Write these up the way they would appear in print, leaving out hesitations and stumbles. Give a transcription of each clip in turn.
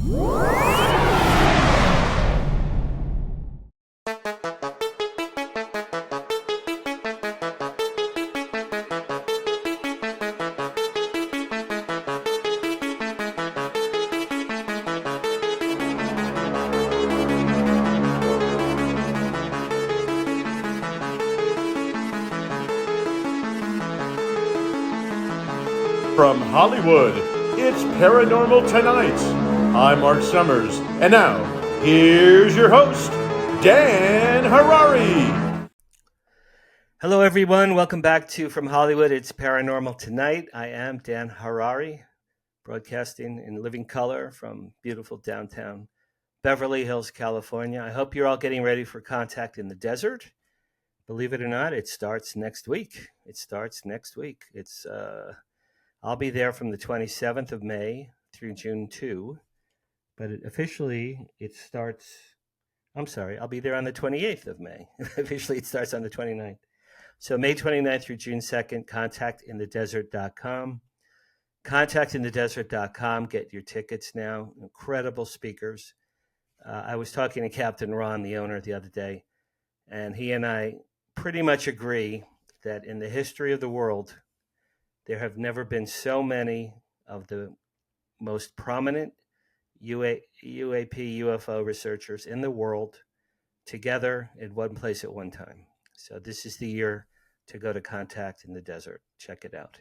From Hollywood, it's Paranormal Tonight. I'm Mark Summers, and now, here's your host, Dan Harary. Hello, everyone. Welcome back to From Hollywood, it's Paranormal Tonight. I am Dan Harary, broadcasting in living color from beautiful downtown Beverly Hills, California. I hope you're all getting ready for Contact in the Desert. Believe it or not, it starts next week. I'll be there from the 27th of May through June 2, but I'll be there on the 28th of May. Officially, it starts on the 29th. So May 29th through June 2nd, contactinthedesert.com. Contactinthedesert.com. Get your tickets now. Incredible speakers. I was talking to Captain Ron, the owner, the other day, and he and I pretty much agree that in the history of the world, there have never been so many of the most prominent UAP, UFO researchers in the world together in one place at one time. So this is the year to go to Contact in the Desert. Check it out.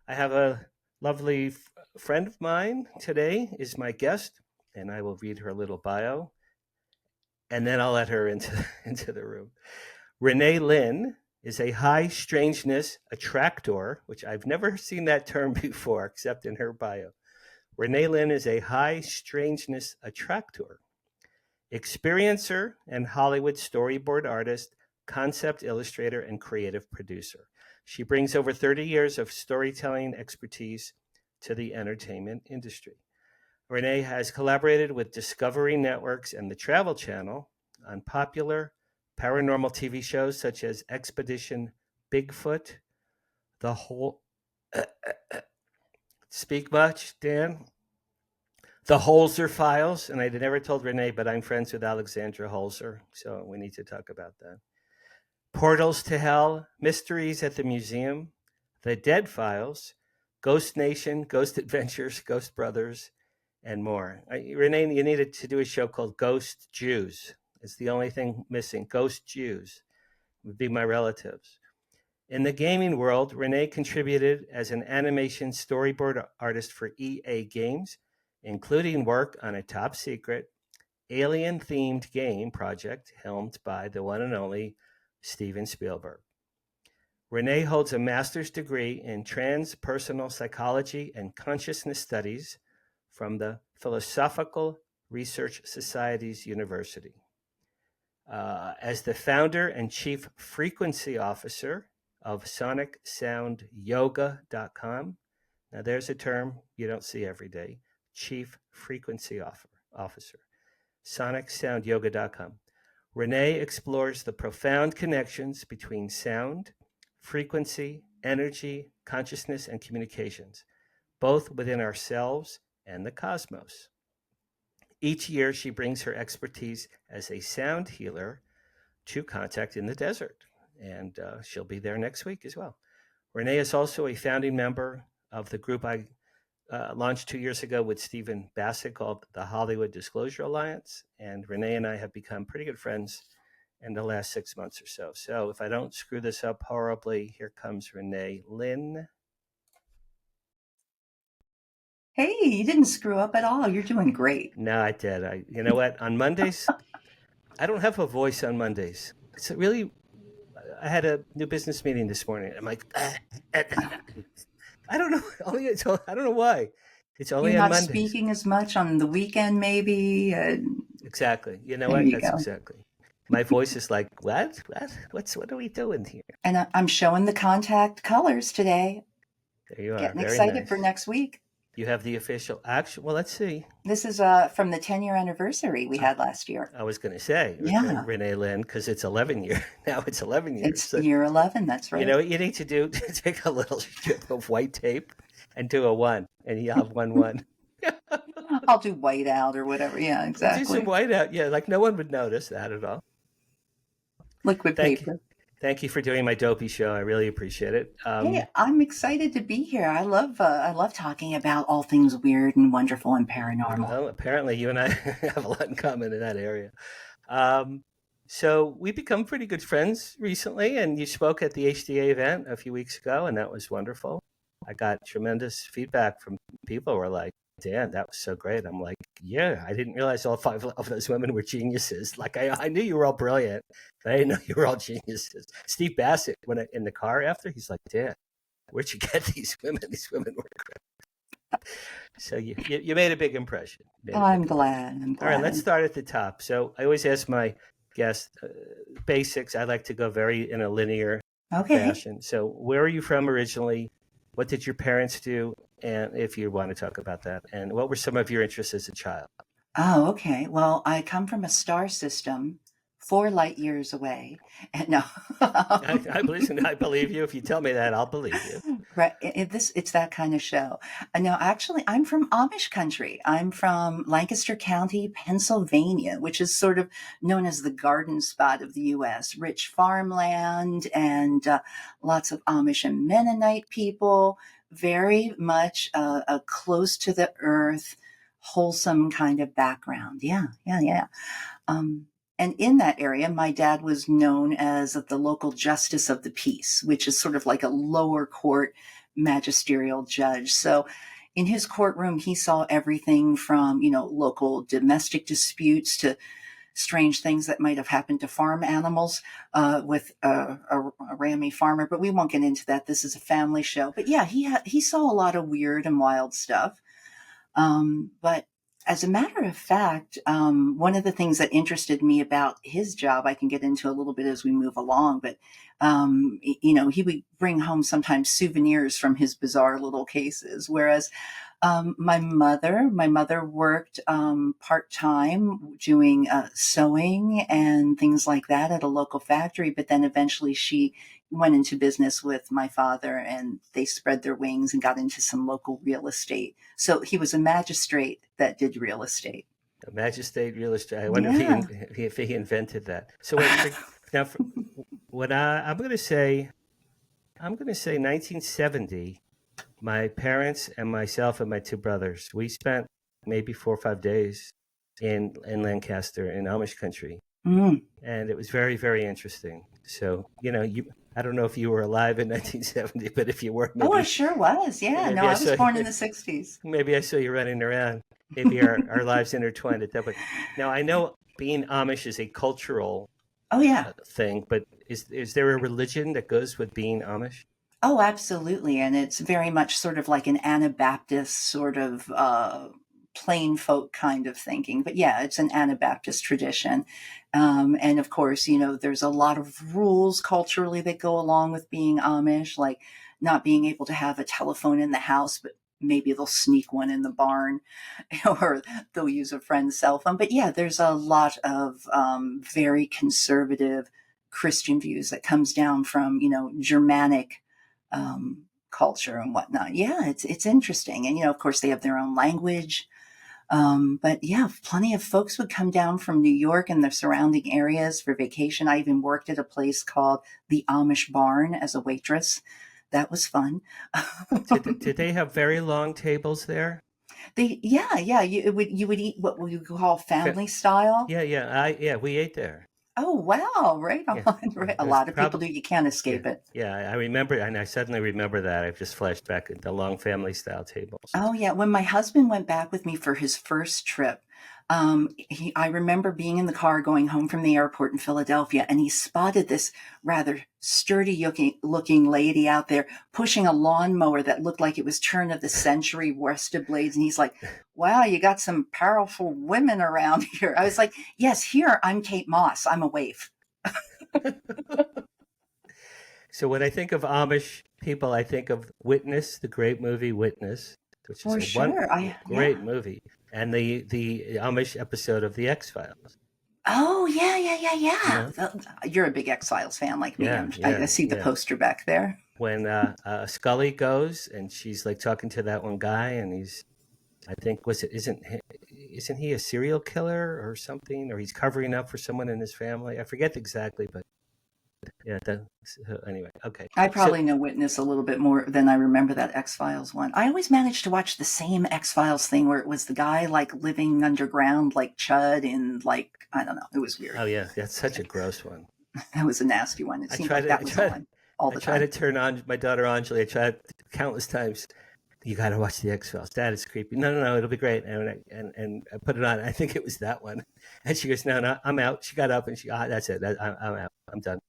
I have a lovely friend of mine today is my guest, and I will read her little bio, and then I'll let her into the room. Renee Lynn is a high strangeness attractor, which I've never seen that term before except in her bio. Renee Lynn is a high strangeness attractor, experiencer, and Hollywood storyboard artist, concept illustrator, and creative producer. She brings over 30 years of storytelling expertise to the entertainment industry. Renee has collaborated with Discovery Networks and the Travel Channel on popular paranormal TV shows such as Expedition Bigfoot, The Whole... Speak much, Dan? The Holzer Files, and I never told Renee, but I'm friends with Alexandra Holzer, so we need to talk about that. Portals to Hell, Mysteries at the Museum, The Dead Files, Ghost Nation, Ghost Adventures, Ghost Brothers, and more. Renee, you needed to do a show called Ghost Jews. It's the only thing missing. Ghost Jews would be my relatives. In the gaming world, Renee contributed as an animation storyboard artist for EA Games, including work on a top secret alien-themed game project helmed by the one and only Steven Spielberg. Renee holds a master's degree in transpersonal psychology and consciousness studies from the Philosophical Research Society's University. As the founder and chief frequency officer of sonicsoundyoga.com. Now there's a term you don't see every day. Chief frequency officer. sonicsoundyoga.com. Renee explores the profound connections between sound, frequency, energy, consciousness, and communications, both within ourselves and the cosmos. Each year, she brings her expertise as a sound healer to Contact in the Desert, and she'll be there next week as well. Renee is also a founding member of the group I launched 2 years ago with Stephen Bassett called the Hollywood Disclosure Alliance, and Renee and I have become pretty good friends in the last 6 months or so. So if I don't screw this up horribly, here comes Renee Lynn. Hey, you didn't screw up at all. You're doing great. No, I did. You know what? On Mondays, I don't have a voice on Mondays. It's really, I had a new business meeting this morning. I'm like, I don't know. I don't know why. It's only You're on not Mondays. speaking as much on the weekend, maybe. Exactly. You know There what? you That's go. exactly. My voice is like, what? What are we doing here? And I'm showing the contact colors today. There you are. Getting Very excited nice. for next week. You have the official action. Well, let's see. This is from the 10-year anniversary we had last year. I was going to say, Yeah. Renee Lynn, because it's 11 years. Now it's 11 years. It's year 11, that's right. You know what you need to do? Take a little strip of white tape and do a 1, and you have 1-1. I'll do whiteout or whatever. Yeah, We'll do some exactly. whiteout. Yeah, like no one would notice that at all. Liquid Thank you. paper. Thank you for doing my dopey show. I really appreciate it. Hey, I'm excited to be here. I love talking about all things weird and wonderful and paranormal. Well, apparently you and I have a lot in common in that area. Um, so we become pretty good friends recently, and you spoke at the HDA event a few weeks ago, and that was wonderful. I got tremendous feedback from people who were like, Dan, that was so great. I'm like, yeah, I didn't realize all 5 of those women were geniuses. Like, I knew you were all brilliant, but I didn't know you were all geniuses. Steve Bassett, in the car after, he's like, Dan, where'd you get these women? These women were great. So you made a big impression. I'm glad. All right, let's start at the top. So I always ask my guests basics. I like to go very in a linear fashion. So where are you from originally? What did your parents do? And if you want to talk about that. And what were some of your interests as a child? Oh, okay. Well, I come from a star system 4 light years away. And no, I believe you. If you tell me that, I'll believe you. right. It's that kind of show. No, actually, I'm from Amish country. I'm from Lancaster County, Pennsylvania, which is sort of known as the garden spot of the U.S. Rich farmland and lots of Amish and Mennonite people. Very much a close to the earth, wholesome kind of background. Yeah. And in that area, my dad was known as the local justice of the peace, which is sort of like a lower court magisterial judge. So in his courtroom, he saw everything from, local domestic disputes to strange things that might have happened to farm animals with a Rammy farmer. But we won't get into that. This is a family show. But yeah, he saw a lot of weird and wild stuff. But as a matter of fact, one of the things that interested me about his job, I can get into a little bit as we move along, but, he would bring home sometimes souvenirs from his bizarre little cases. Whereas my mother worked part-time doing sewing and things like that at a local factory, but then eventually she went into business with my father and they spread their wings and got into some local real estate. So he was a magistrate that did real estate. A magistrate real estate. I wonder if he invented that. So now, I'm going to say 1970. My parents and myself and my 2 brothers, we spent maybe 4 or 5 days in Lancaster in Amish country. And it was very, very interesting. So, I don't know if you were alive in 1970, but if you were, maybe, I sure was. Yeah, no, I was born in the 60s. Maybe I saw you running around. Maybe our lives intertwined at that point. Now, I know being Amish is a cultural thing, but is there a religion that goes with being Amish? Oh, absolutely. And it's very much sort of like an Anabaptist sort of plain folk kind of thinking. But yeah, it's an Anabaptist tradition. And of course, there's a lot of rules culturally that go along with being Amish, like not being able to have a telephone in the house, but maybe they'll sneak one in the barn or they'll use a friend's cell phone. But yeah, there's a lot of very conservative Christian views that comes down from, Germanic culture and whatnot. Yeah, it's interesting. And, of course, they have their own language. But yeah, plenty of folks would come down from New York and the surrounding areas for vacation. I even worked at a place called the Amish Barn as a waitress. That was fun. Did they have very long tables there? You would eat what we call family style. Yeah. We ate there. Oh, wow. Right on. Yeah. Right. A lot of people do. You can't escape it. Yeah, I remember, and I suddenly remember that. I've just flashed back at the long family style tables. Oh, yeah. When my husband went back with me for his first trip, I remember being in the car going home from the airport in Philadelphia, and he spotted this rather sturdy looking lady out there pushing a lawnmower that looked like it was turn of the century worsted blades. And he's like, wow, you got some powerful women around here. I was like, yes, here I'm Kate Moss. I'm a waif. So when I think of Amish people, I think of Witness, the great movie Witness, which is a great movie. And the Amish episode of The X-Files. Oh, yeah. You're a big X-Files fan like me. I see the poster back there. When Scully goes and she's like talking to that one guy and he's I think isn't he a serial killer or something, or he's covering up for someone in his family? I forget exactly, but yeah. Anyway, okay. I So probably know Witness a little bit more than I remember that X-Files one. I always managed to watch the same X-Files thing where it was the guy like living underground like Chud in like, I don't know. It was weird. oh yeah, that's such a gross one. That was a nasty one. It I seemed try like to, that was on all I the try to time. turn on my daughter Anjali. I tried countless times. You got to watch the X-Files. Dad, it's creepy. No, it'll be great. And I put it on. I think it was that one, and she goes, no, I'm out. She got up and that's it. I'm out. I'm done.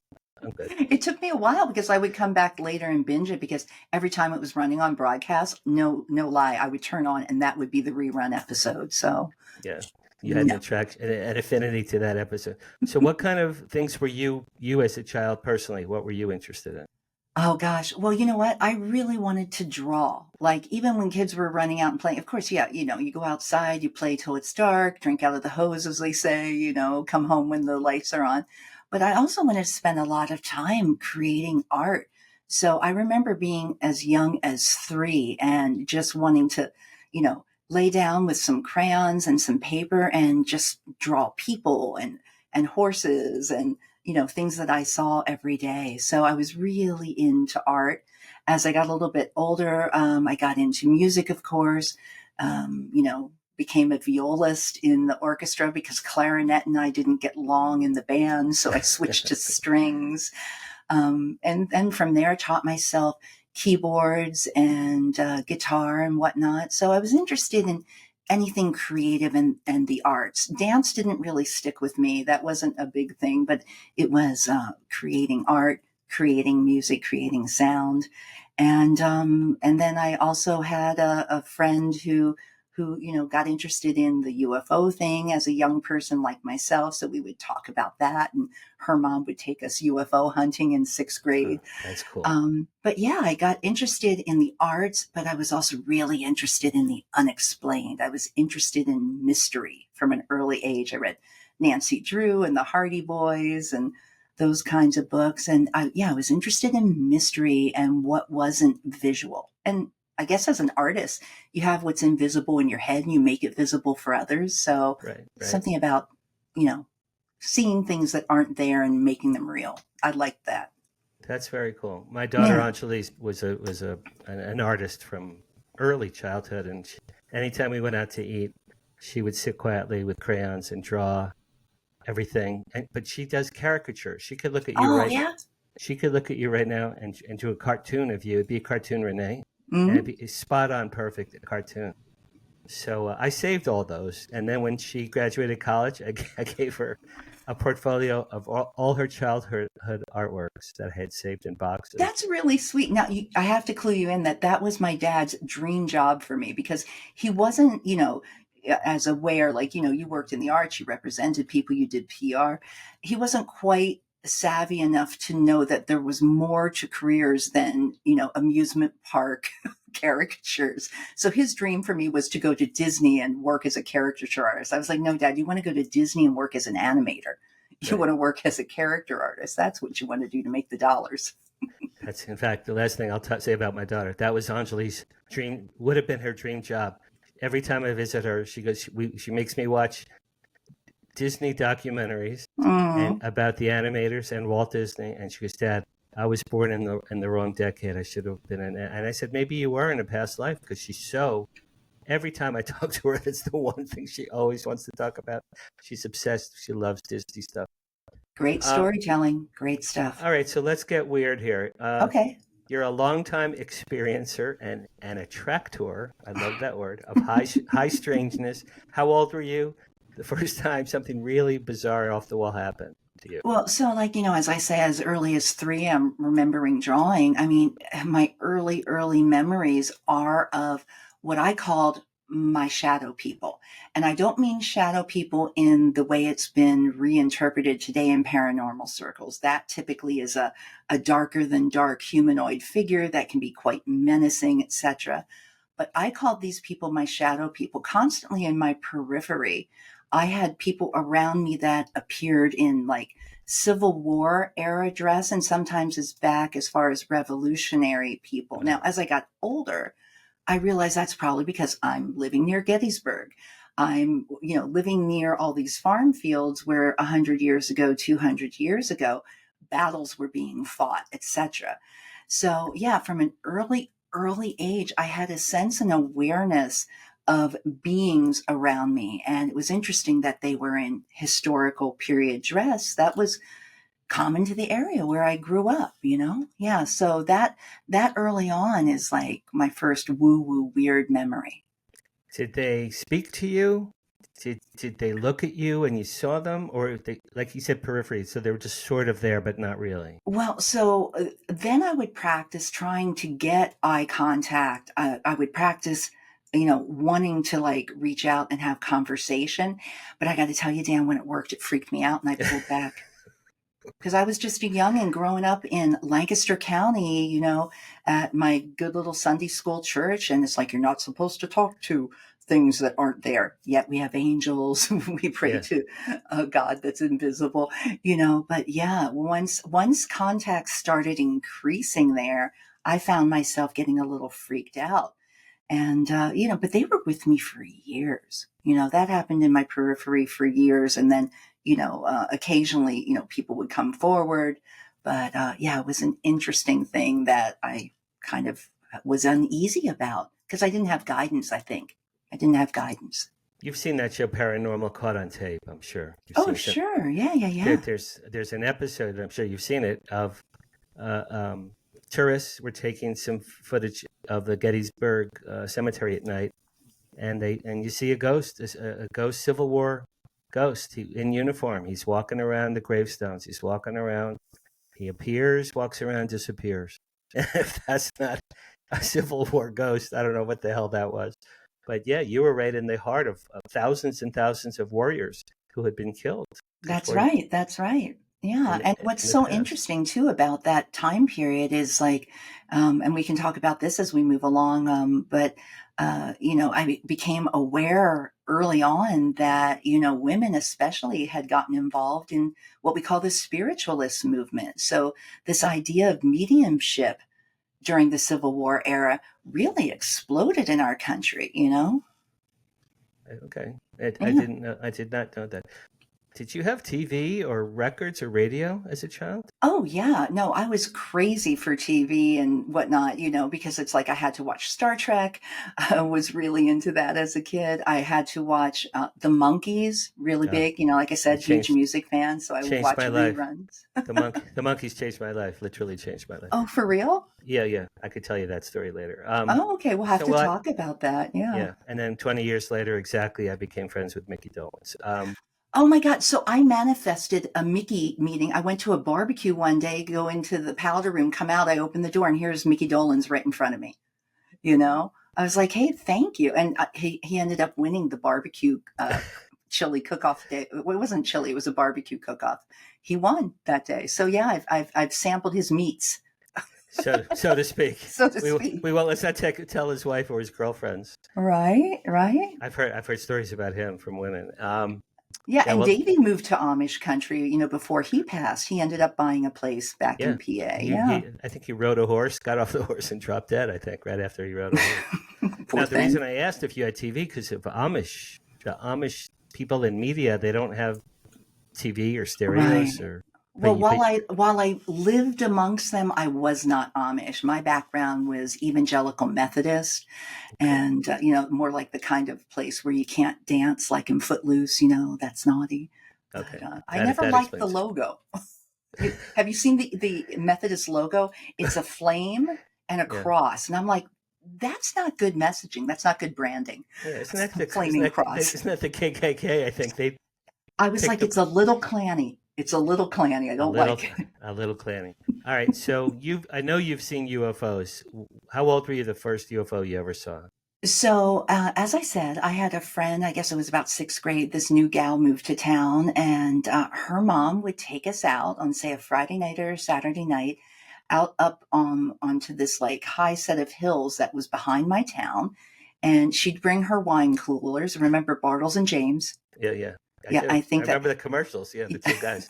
I'm good. It took me a while because I would come back later and binge it because every time it was running on broadcast, no lie, I would turn on and that would be the rerun episode. So Yeah, you had no. an affinity to that episode. So, what kind of things were you as a child personally? What were you interested in? Oh gosh. Well, you know what? I really wanted to draw. Like even when kids were running out and playing, of course, yeah, you go outside, you play till it's dark, drink out of the hose, as they say, come home when the lights are on. But I also wanted to spend a lot of time creating art. So I remember being as young as 3 and just wanting to, lay down with some crayons and some paper and just draw people and horses and things that I saw every day. So I was really into art. As I got a little bit older, I got into music, of course, became a violist in the orchestra because clarinet and I didn't get along in the band. So I switched to strings. And then from there, I taught myself keyboards and guitar and whatnot. So I was interested in anything creative and the arts. Dance didn't really stick with me. That wasn't a big thing, but it was creating art, creating music, creating sound. And then I also had a friend who got interested in the UFO thing as a young person like myself. So we would talk about that, and her mom would take us UFO hunting in 6th grade. That's cool. But yeah, I got interested in the arts, but I was also really interested in the unexplained. I was interested in mystery from an early age. I read Nancy Drew and the Hardy Boys and those kinds of books. And I was interested in mystery and what wasn't visual. And I guess as an artist, you have what's invisible in your head and you make it visible for others. So right. something about, seeing things that aren't there and making them real. I like that. That's very cool. My daughter Anjali was an artist from early childhood, and anytime we went out to eat, she would sit quietly with crayons and draw everything. But she does caricature. She could look at you She could look at you right now and do a cartoon of you. It'd be a cartoon, Renee, and it'd be spot on, perfect cartoon. So I saved all those, and then when she graduated college, I gave her a portfolio of all her childhood artworks that I had saved in boxes. That's really sweet. Now, I have to clue you in that was my dad's dream job for me because he wasn't, as aware, like, you worked in the arts, you represented people, you did PR. He wasn't quite savvy enough to know that there was more to careers than, amusement park caricatures. So his dream for me was to go to Disney and work as a caricature artist. I was like, no, Dad, you want to go to Disney and work as an animator. You want to work as a character artist. That's what you want to do to make the dollars. That's, in fact, the last thing I'll say about my daughter. That was Anjali's dream, would have been her dream job. Every time I visit her, she goes, she makes me watch Disney documentaries and about the animators and Walt Disney. And she goes, Dad, I was born in the wrong decade. I should have been in it. And I said, maybe you were in a past life, because every time I talk to her, that's the one thing she always wants to talk about. She's obsessed. She loves Disney stuff. Great storytelling. Great stuff. All right, so let's get weird here. Okay. You're a longtime experiencer and attractor. I love that word, of high strangeness. How old were you the first time something really bizarre off the wall happened to you? Well, so like, as I say, as early as 3, I'm remembering drawing. I mean, my early memories are of what I called my shadow people. And I don't mean shadow people in the way it's been reinterpreted today in paranormal circles. That typically is a darker than dark humanoid figure that can be quite menacing, etc. But I called these people my shadow people. Constantly in my periphery, I had people around me that appeared in like Civil War era dress, and sometimes as back as far as revolutionary people. Now, as I got older, I realize that's probably because I'm living near Gettysburg. I'm, living near all these farm fields where 100 years ago, 200 years ago, battles were being fought, etc. So, yeah, from an early age, I had a sense and awareness of beings around me. And it was interesting that they were in historical period dress. That was common to the area where I grew up. Yeah, so that early on is like my first woo-woo weird memory. Did they speak to you? Did they look at you and you saw them, or they, like you said, periphery? So they were just sort of there, but not really. Well, so then I would practice trying to get eye contact. I would practice, wanting to like reach out and have conversation. But I got to tell you, Dan, when it worked, it freaked me out and I pulled back. Because I was just a youngin' growing up in Lancaster County, at my good little Sunday school church. And it's like, you're not supposed to talk to things that aren't there. Yet we have angels. We pray Yeah. to a God that's invisible. But yeah, once contact started increasing there, I found myself getting a little freaked out. And, but they were with me for years. That happened in my periphery for years. And then, occasionally, people would come forward. But yeah, it was an interesting thing that I kind of was uneasy about because I didn't have guidance, I think. I didn't have guidance. You've seen that show Paranormal caught on tape, I'm sure. Oh, sure. Yeah. There's an episode, I'm sure you've seen it, of tourists were taking some footage of the Gettysburg cemetery at night, and you see a ghost Civil War ghost in uniform. He's walking around the gravestones. He's walking around. He appears, walks around, disappears. If that's not a Civil War ghost, I don't know what the hell that was. But yeah, you were right in the heart of thousands and thousands of warriors who had been killed. That's right. Yeah. And what's so interesting too about that time period is like, and we can talk about this as we move along. But I became aware early on that, women especially had gotten involved in what we call the spiritualist movement. So this idea of mediumship during the Civil War era really exploded in our country. Okay. I did not know that. Did you have TV or records or radio as a child? Oh, yeah. No, I was crazy for TV and whatnot, because it's like I had to watch Star Trek. I was really into that as a kid. I had to watch The Monkees, really big. Like I said, huge music fan. So I would watch reruns. The Monkees changed my life, literally changed my life. Oh, for real? Yeah. I could tell you that story later. Okay. We'll have to talk about that. Yeah. Yeah. And then 20 years later, exactly, I became friends with Mickey Dolenz. Oh my God. So I manifested a Mickey meeting. I went to a barbecue one day, go into the powder room, come out, I opened the door, and here's Mickey Dolenz right in front of me. I was like, hey, thank you. And he ended up winning the barbecue chili cook-off day. Well, it wasn't chili, it was a barbecue cook-off. He won that day. So yeah, I've sampled his meats. So to speak. We won't let's not tell his wife or his girlfriends. Right. I've heard stories about him from women. Davey moved to Amish country, before he passed. He ended up buying a place back in PA. I think he rode a horse, got off the horse and dropped dead, I think, right after he rode a horse. Now, the reason I asked if you had TV, because of the Amish people in media, they don't have TV or stereos. Right. Well, while I lived amongst them, I was not Amish. My background was evangelical Methodist, and more like the kind of place where you can't dance, like in Footloose. That's naughty. Okay, but, I never liked the logo. Have you seen the Methodist logo? It's a flame and a cross, and I'm like, that's not good messaging. That's not good branding. Yeah, isn't that the flaming cross? Isn't that the KKK? I think I was like, it's a little clanny. It's a little clanny. I don't like it. A little clanny. All right. So I know you've seen UFOs. How old were you the first UFO you ever saw? So, as I said, I had a friend, I guess it was about sixth grade. This new gal moved to town, and her mom would take us out on, say, a Friday night or a Saturday night out up onto this like high set of hills that was behind my town. And she'd bring her wine coolers. Remember Bartles and James? Yeah. I think I remember the commercials. Yeah, the two guys.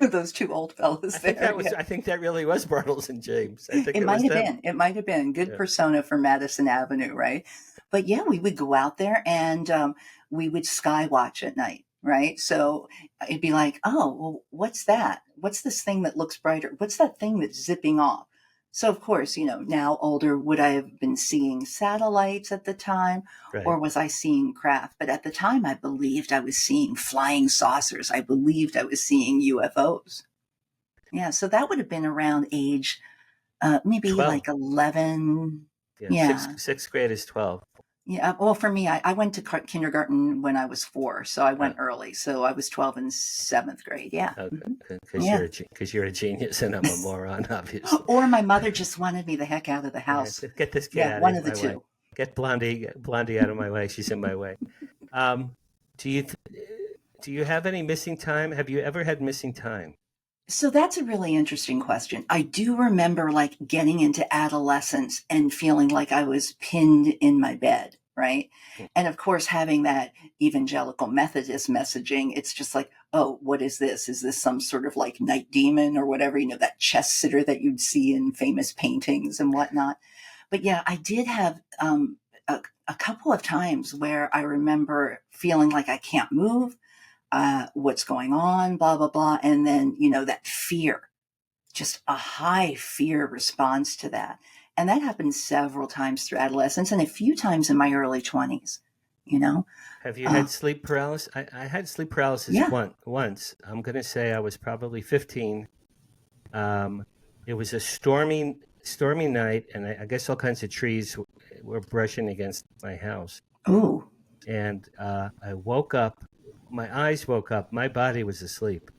Those two old fellas there. Yeah. I think that really was Bartles and James. I think It it was might have them. been. It might have been. Good Yeah. persona for Madison Avenue, right? But yeah, we would go out there and we would sky watch at night, right? So it'd be like, oh, well, what's that? What's this thing that looks brighter? What's that thing that's zipping off? So of course, now older, would I have been seeing satellites at the time, or Right. was I seeing craft? But at the time, I believed I was seeing flying saucers. I believed I was seeing UFOs. Yeah, so that would have been around age maybe 12. like 11. Yeah. Yeah. Sixth grade is 12. Yeah. Well, for me, I went to kindergarten when I was 4, so I Uh, went early. So I was 12 in 7th grade. Yeah. okay. Yeah. Because you're a genius and I'm a moron, obviously. Or my mother just wanted me the heck out of the house. Yeah, get this kid Yeah, out one of of the my way. two. Get Blondie out of my way. She's in my way. Do you have any missing time? Have you ever had missing time? So that's a really interesting question. I do remember like getting into adolescence and feeling like I was pinned in my bed, right? And of course, having that evangelical Methodist messaging, it's just like, oh, what is this? Is this some sort of like night demon or whatever, that chest sitter that you'd see in famous paintings and whatnot. But yeah, I did have a couple of times where I remember feeling like I can't move, what's going on, blah, blah, blah. And then, that fear, just a high fear response to that. And that happened several times through adolescence and a few times in my early 20s, Have you had sleep paralysis? I had sleep paralysis Yeah. once. I'm going to say I was probably 15. It was a stormy night, and I guess all kinds of trees were brushing against my house. Ooh. And I woke up. My eyes woke up. My body was asleep.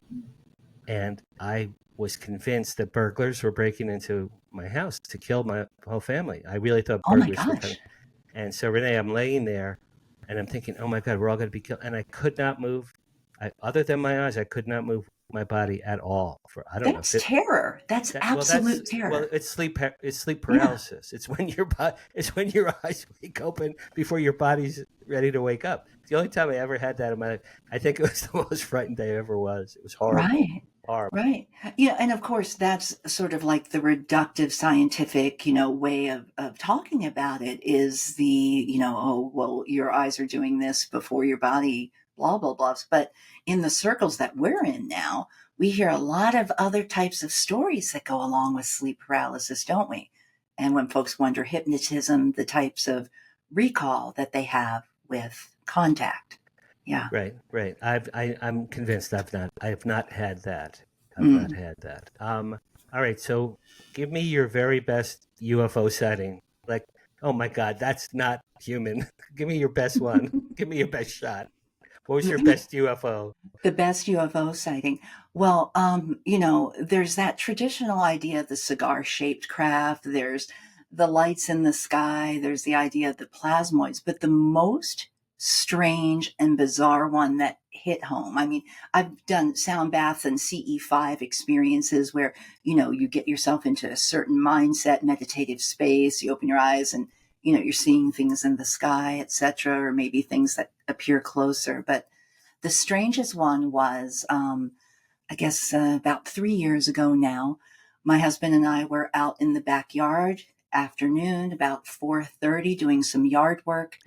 And I was convinced that burglars were breaking into my house to kill my whole family. I really thought Oh my burglars were gosh. coming. And so, Renee, I'm laying there, and I'm thinking, oh, my God, we're all going to be killed. And I could not move. Other than my eyes, I could not move my body at all. That's terror. That's absolute terror. It's sleep paralysis. It's when it's when your eyes wake open before your body's ready to wake up. It's the only time I ever had that in my life. I think it was the most frightened I ever was. It was horrible. Right. Horrible. Right. Yeah. And of course, that's sort of like the reductive scientific, way of talking about it is oh, well, your eyes are doing this before your body, blah, blah, blah. But in the circles that we're in now, we hear a lot of other types of stories that go along with sleep paralysis, don't we? And when folks wonder hypnotism, the types of recall that they have with contact. Yeah. Right. I'm convinced I have not had that. I've not had that. All right. So give me your very best UFO sighting. Like, oh my God, that's not human. Give me your best one. Give me your best shot. What was your best UFO? The best UFO sighting. Well, there's that traditional idea of the cigar-shaped craft. There's the lights in the sky. There's the idea of the plasmoids. But the most strange and bizarre one that hit home. I mean, I've done sound baths and CE5 experiences where, you get yourself into a certain mindset, meditative space. You open your eyes and, you're seeing things in the sky, etc., or maybe things that appear closer. But the strangest one was, I guess, about 3 years ago now. My husband and I were out in the backyard afternoon, about 4:30, doing some yard work.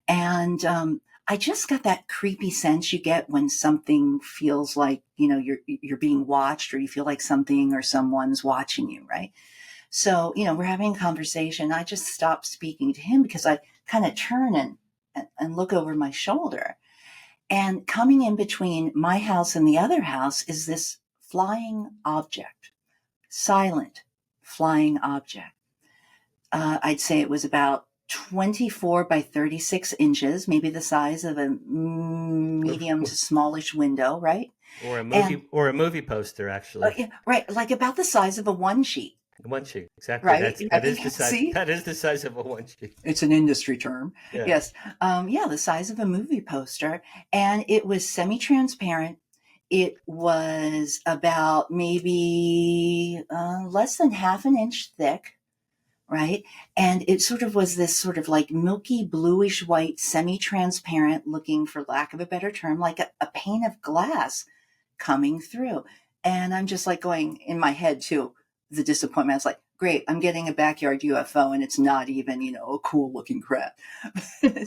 And I just got that creepy sense you get when something feels like, you're being watched, or you feel like something or someone's watching you, right? So, we're having a conversation. I just stopped speaking to him because I kind of turn and look over my shoulder. And coming in between my house and the other house is this flying object, silent flying object. I'd say it was about 24 by 36 inches, maybe the size of a medium to smallish window, right? Or a movie poster, actually. Yeah, right, like about the size of a one sheet. One sheet, exactly. Right. That is the size. See? That is the size of a one sheet. It's an industry term. Yeah. Yes. The size of a movie poster. And it was semi-transparent. It was about maybe less than half an inch thick, right? And it sort of was this sort of like milky bluish white, semi-transparent looking, for lack of a better term, like a pane of glass coming through. And I'm just like going in my head too, the disappointment. I was like, great, I'm getting a backyard UFO and it's not even, a cool looking craft.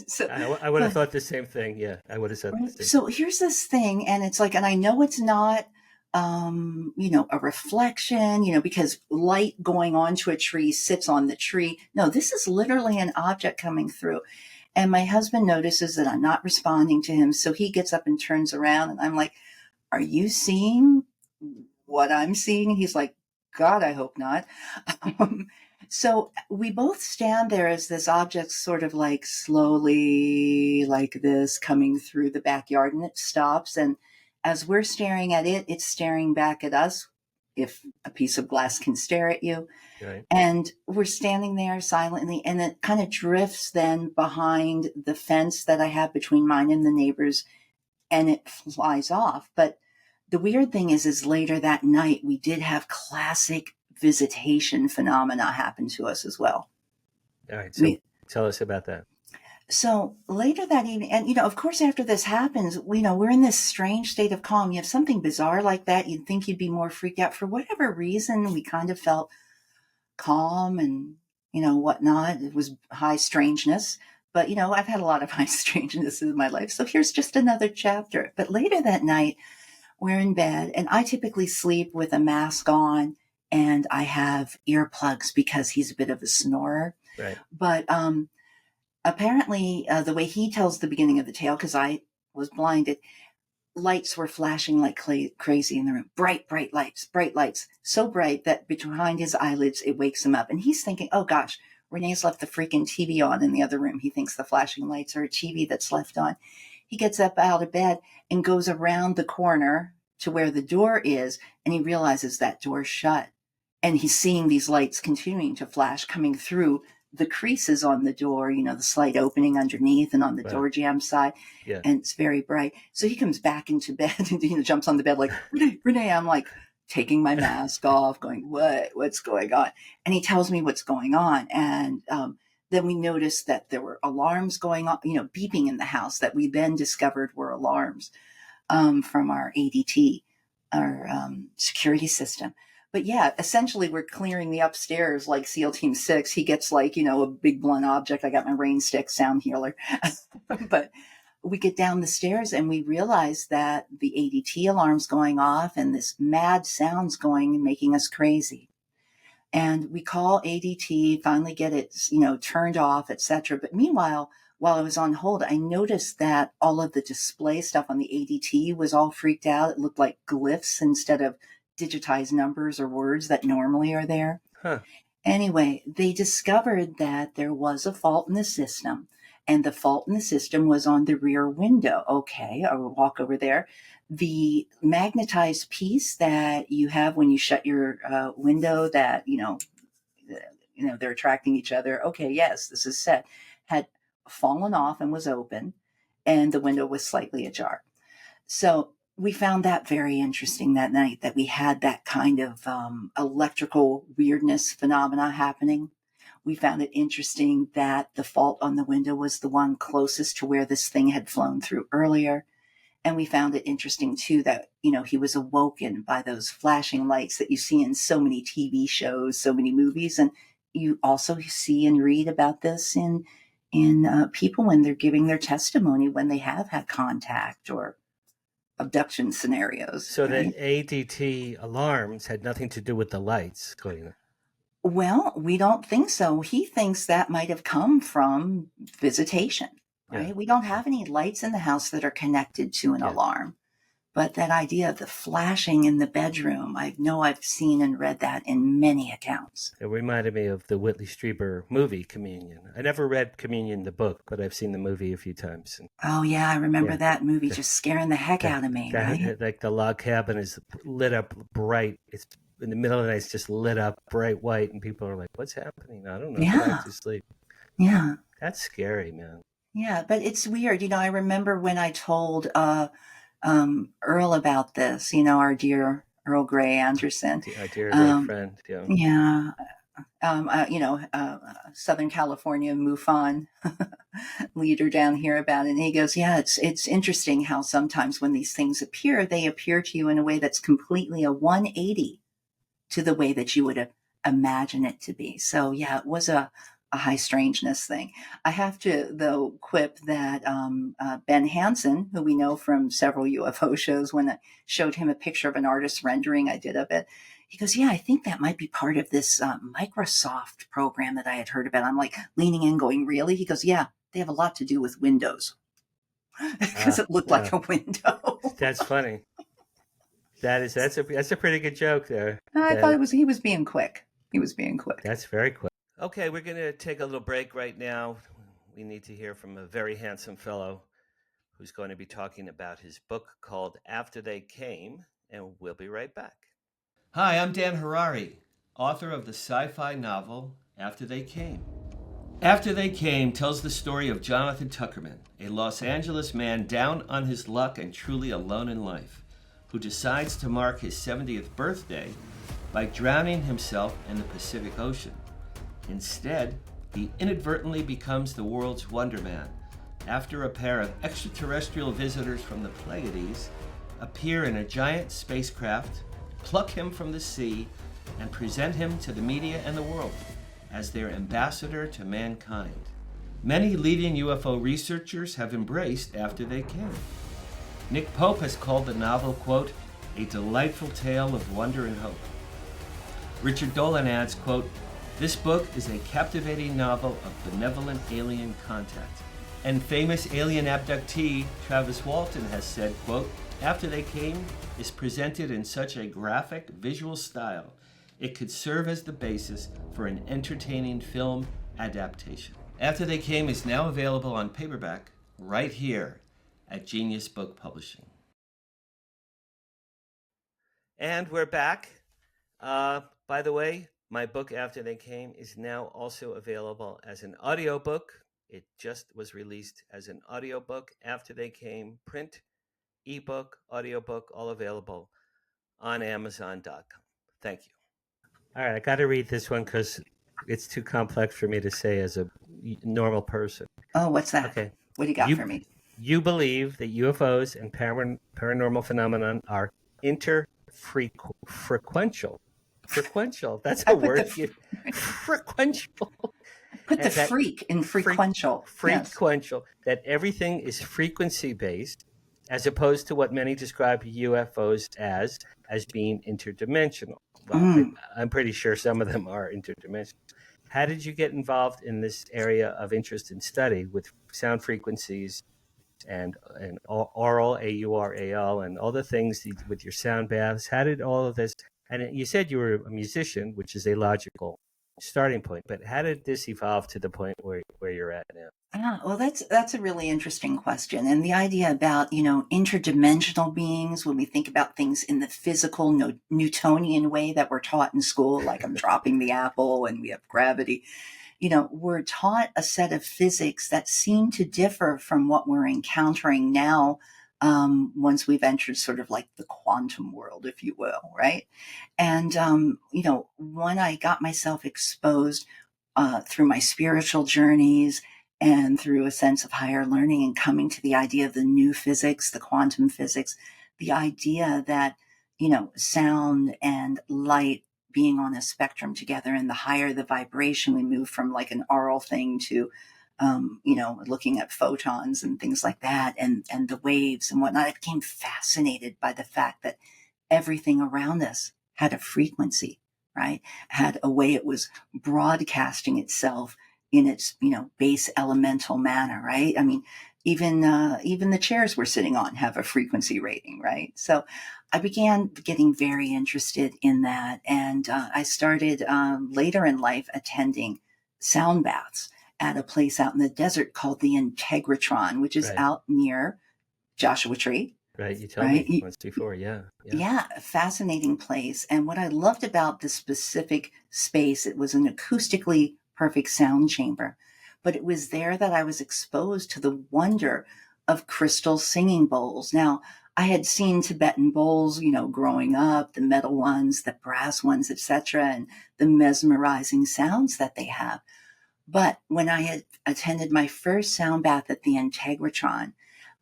So, I would have but thought the same thing. Yeah, I would have said the right. same. So here's this thing, and it's like, and I know it's not, a reflection, because light going onto a tree sits on the tree. No, this is literally an object coming through. And my husband notices that I'm not responding to him. So he gets up and turns around, and I'm like, are you seeing what I'm seeing? And he's like, God, I hope not. Um, so we both stand there as this object sort of like slowly like this coming through the backyard, and it stops. And as we're staring at it, it's staring back at us. If a piece of glass can stare at you, Right. and we're standing there silently, and it kind of drifts then behind the fence that I have between mine and the neighbors, and it flies off. But the weird thing is later that night, we did have classic visitation phenomena happen to us as well. All right. So We, tell us about that. so later that evening, and of course, after this happens, we're in this strange state of calm. You have something bizarre like that, you'd think you'd be more freaked out. For whatever reason, we kind of felt calm and, whatnot. It was high strangeness. But, I've had a lot of high strangeness in my life. So here's just another chapter. But later that night, we're in bed, and I typically sleep with a mask on, and I have earplugs because he's a bit of a snorer. Right. But apparently, the way he tells the beginning of the tale, because I was blinded, lights were flashing like crazy in the room. Bright lights. So bright that behind his eyelids, it wakes him up. And he's thinking, oh gosh, Renee's left the freaking TV on in the other room. He thinks the flashing lights are a TV that's left on. He gets up out of bed and goes around the corner to where the door is, and he realizes that door's shut. And he's seeing these lights continuing to flash coming through the creases on the door, the slight opening underneath and on the door jamb side. Yeah. And it's very bright. So he comes back into bed and jumps on the bed like, Renee, I'm like taking my mask off, going, what's going on? And he tells me what's going on. And then we noticed that there were alarms going on, beeping in the house that we then discovered were alarms from our ADT, our security system. But yeah, essentially we're clearing the upstairs like SEAL Team 6. He gets like, a big blunt object. I got my rain stick sound healer. But we get down the stairs and we realize that the ADT alarm's going off and this mad sound's going and making us crazy. And we call ADT, finally get it, turned off, etc. But meanwhile, while I was on hold, I noticed that all of the display stuff on the ADT was all freaked out. It looked like glyphs instead of digitized numbers or words that normally are there. Huh. Anyway, they discovered that there was a fault in the system, and the fault in the system was on the rear window. Okay, I will walk over there. The magnetized piece that you have when you shut your window that, they're attracting each other. Okay, yes, this is set. Had fallen off and was open, and the window was slightly ajar. So we found that very interesting that night, that we had that kind of electrical weirdness phenomena happening. We found it interesting that the fault on the window was the one closest to where this thing had flown through earlier. And we found it interesting too that, he was awoken by those flashing lights that you see in so many TV shows, so many movies. And you also see and read about this in people when they're giving their testimony, when they have had contact or abduction scenarios. So right? the ADT alarms had nothing to do with the lights. Well, we don't think so. He thinks that might have come from visitation, right? Yeah. We don't have any lights in the house that are connected to an alarm. But that idea of the flashing in the bedroom, I know I've seen and read that in many accounts. It reminded me of the Whitley Strieber movie Communion. I never read Communion, the book, but I've seen the movie a few times. Oh, yeah, I remember that movie just scaring the heck out of me, right? Like the log cabin is lit up bright. It's in the middle of the night, it's just lit up bright white, and people are like, what's happening? I don't know. Yeah. Back to sleep. Yeah. That's scary, man. Yeah, but it's weird. I remember when I told Earl about this, our dear Earl Grey Anderson. Our dear friend. Yeah. Southern California MUFON leader down here about it. And he goes, yeah, it's interesting how sometimes when these things appear, they appear to you in a way that's completely a 180 to the way that you would imagine it to be. So yeah, it was a high strangeness thing. I have to, though, quip that Ben Hansen, who we know from several UFO shows, when I showed him a picture of an artist's rendering I did of it, he goes, yeah, I think that might be part of this Microsoft program that I had heard about. I'm like leaning in going, really? He goes, yeah, they have a lot to do with Windows because it looked like a window. That's funny. That's a pretty good joke there. I thought he was being quick. He was being quick. That's very quick. Okay, we're going to take a little break right now. We need to hear from a very handsome fellow who's going to be talking about his book called After They Came, and we'll be right back. Hi, I'm Dan Harary, author of the sci-fi novel After They Came. After They Came tells the story of Jonathan Tuckerman, a Los Angeles man down on his luck and truly alone in life, who decides to mark his 70th birthday by drowning himself in the Pacific Ocean. Instead, he inadvertently becomes the world's Wonder Man after a pair of extraterrestrial visitors from the Pleiades appear in a giant spacecraft, pluck him from the sea, and present him to the media and the world as their ambassador to mankind. Many leading UFO researchers have embraced After They Came. Nick Pope has called the novel, quote, a delightful tale of wonder and hope. Richard Dolan adds, quote, this book is a captivating novel of benevolent alien contact. And famous alien abductee Travis Walton has said, quote, After They Came is presented in such a graphic visual style, it could serve as the basis for an entertaining film adaptation. After They Came is now available on paperback right here at Genius Book Publishing. And we're back. By the way, my book, After They Came, is now also available as an audiobook. It just was released as an audiobook. After They Came, print, ebook, audiobook, all available on Amazon.com. Thank you. All right, I got to read this one because it's too complex for me to say as a normal person. Oh, what's that? Okay. What do you got for me? You believe that UFOs and paranormal phenomenon are interfrequential. Frequential. That's a word. Frequential. Put the freak in frequential. Frequential. Yes. That everything is frequency based, as opposed to what many describe UFOs as being interdimensional. Well, I'm pretty sure some of them are interdimensional. How did you get involved in this area of interest and study with sound frequencies and aural, AURAL, and all the things with your sound baths? How did all of this? And you said you were a musician, which is a logical starting point. But how did this evolve to the point where you're at now? Well, that's a really interesting question. And the idea about, interdimensional beings, when we think about things in the physical Newtonian way that we're taught in school, like I'm dropping the apple and we have gravity, we're taught a set of physics that seem to differ from what we're encountering now. Once we've entered sort of like the quantum world, if you will, right? And, when I got myself exposed through my spiritual journeys and through a sense of higher learning and coming to the idea of the new physics, the quantum physics, the idea that, sound and light being on a spectrum together, and the higher the vibration, we move from like an aural thing to looking at photons and things like that, and the waves and whatnot. I became fascinated by the fact that everything around us had a frequency, right? Had a way it was broadcasting itself in its, base elemental manner, right? I mean, even the chairs we're sitting on have a frequency rating, right? So I began getting very interested in that. And I started later in life attending sound baths at a place out in the desert called the Integratron, which is out near Joshua Tree. Right, you told me once before, yeah. Yeah, a fascinating place. And what I loved about this specific space, it was an acoustically perfect sound chamber, but it was there that I was exposed to the wonder of crystal singing bowls. Now, I had seen Tibetan bowls, growing up, the metal ones, the brass ones, etc., and the mesmerizing sounds that they have. But when I had attended my first sound bath at the Integratron,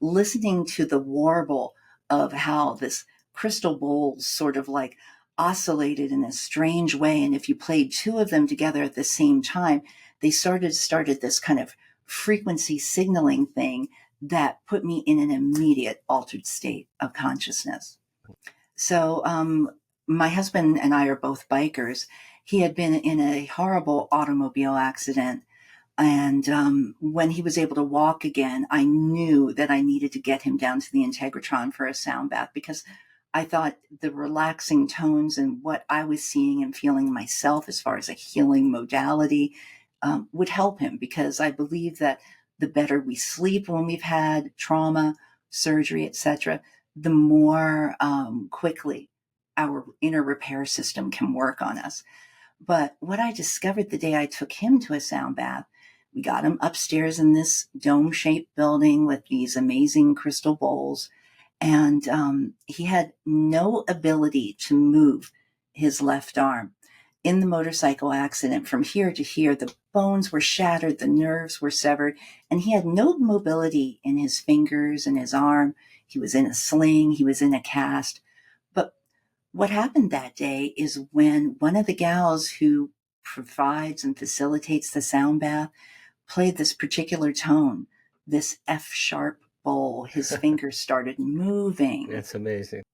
listening to the warble of how this crystal bowl sort of like oscillated in a strange way, and if you played two of them together at the same time, they started this kind of frequency signaling thing that put me in an immediate altered state of consciousness. So my husband and I are both bikers. He had been in a horrible automobile accident. And when he was able to walk again, I knew that I needed to get him down to the Integratron for a sound bath, because I thought the relaxing tones and what I was seeing and feeling myself as far as a healing modality would help him, because I believe that the better we sleep when we've had trauma, surgery, etc., the more quickly our inner repair system can work on us. But what I discovered the day I took him to a sound bath, we got him upstairs in this dome-shaped building with these amazing crystal bowls, and he had no ability to move his left arm. In the motorcycle accident, from here to here, the bones were shattered, the nerves were severed, and he had no mobility in his fingers and his arm. He was in a sling, he was in a cast. But what happened that day is when one of the gals who provides and facilitates the sound bath played this particular tone, this F sharp bowl, his fingers started moving. That's amazing.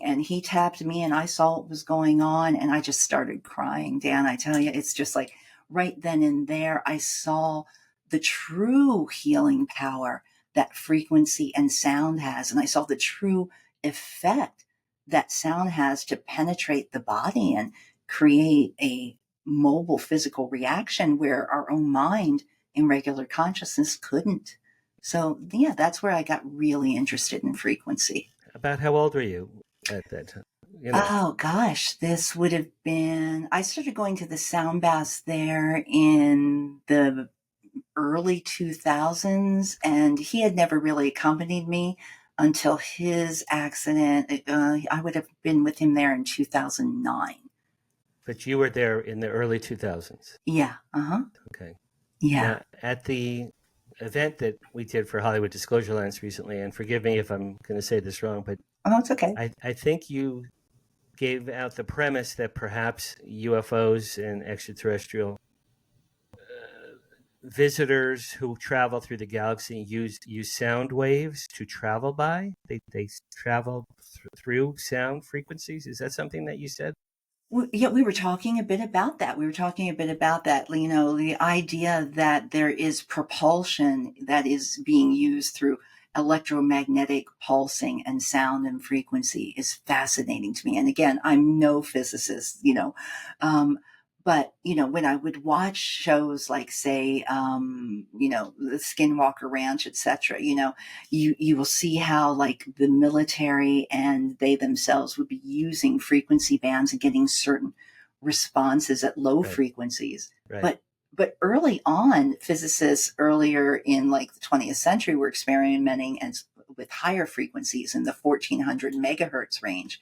And he tapped me, and I saw what was going on, and I just started crying. Dan, I tell you, it's just like right then and there, I saw the true healing power that frequency and sound has. And I saw the true effect that sound has to penetrate the body and create a mobile physical reaction where our own mind in regular consciousness couldn't. So yeah, that's where I got really interested in frequency. About how old were you at that time? Oh gosh, this would have been, I started going to the sound baths there in the early 2000s, and he had never really accompanied me until his accident. I would have been with him there in 2009. But you were there in the early 2000s. Yeah. Okay. Yeah. Now, at the event that we did for Hollywood Disclosure Lines recently, and forgive me if I'm going to say this wrong, but it's okay. I think you gave out the premise that perhaps UFOs and extraterrestrial visitors who travel through the galaxy use sound waves to travel by. They travel through sound frequencies. Is that something that you said? Yeah, we were talking a bit about that. The idea that there is propulsion that is being used through electromagnetic pulsing and sound and frequency is fascinating to me. And again, I'm no physicist, but when I would watch shows like, say, the Skinwalker Ranch, etc., you will see how like the military and they themselves would be using frequency bands and getting certain responses at low frequencies. Right. But early on, physicists earlier in like the 20th century were experimenting with higher frequencies in the 1400 megahertz range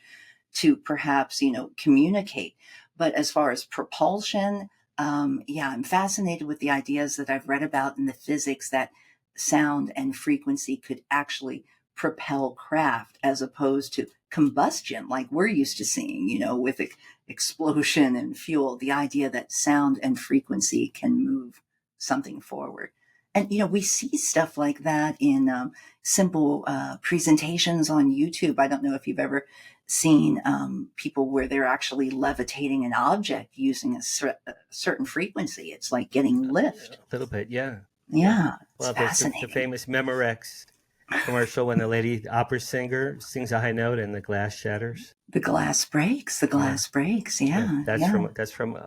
to perhaps, communicate. But as far as propulsion, I'm fascinated with the ideas that I've read about in the physics that sound and frequency could actually propel craft as opposed to combustion like we're used to seeing, with explosion and fuel. The idea that sound and frequency can move something forward. And, we see stuff like that in simple presentations on YouTube. I don't know if you've ever seen people where they're actually levitating an object using a certain frequency. It's like getting lift. A little bit, yeah. Yeah, well, it's fascinating. The famous Memorex commercial when the lady opera singer sings a high note and the glass shatters. The glass breaks. Yeah. That's from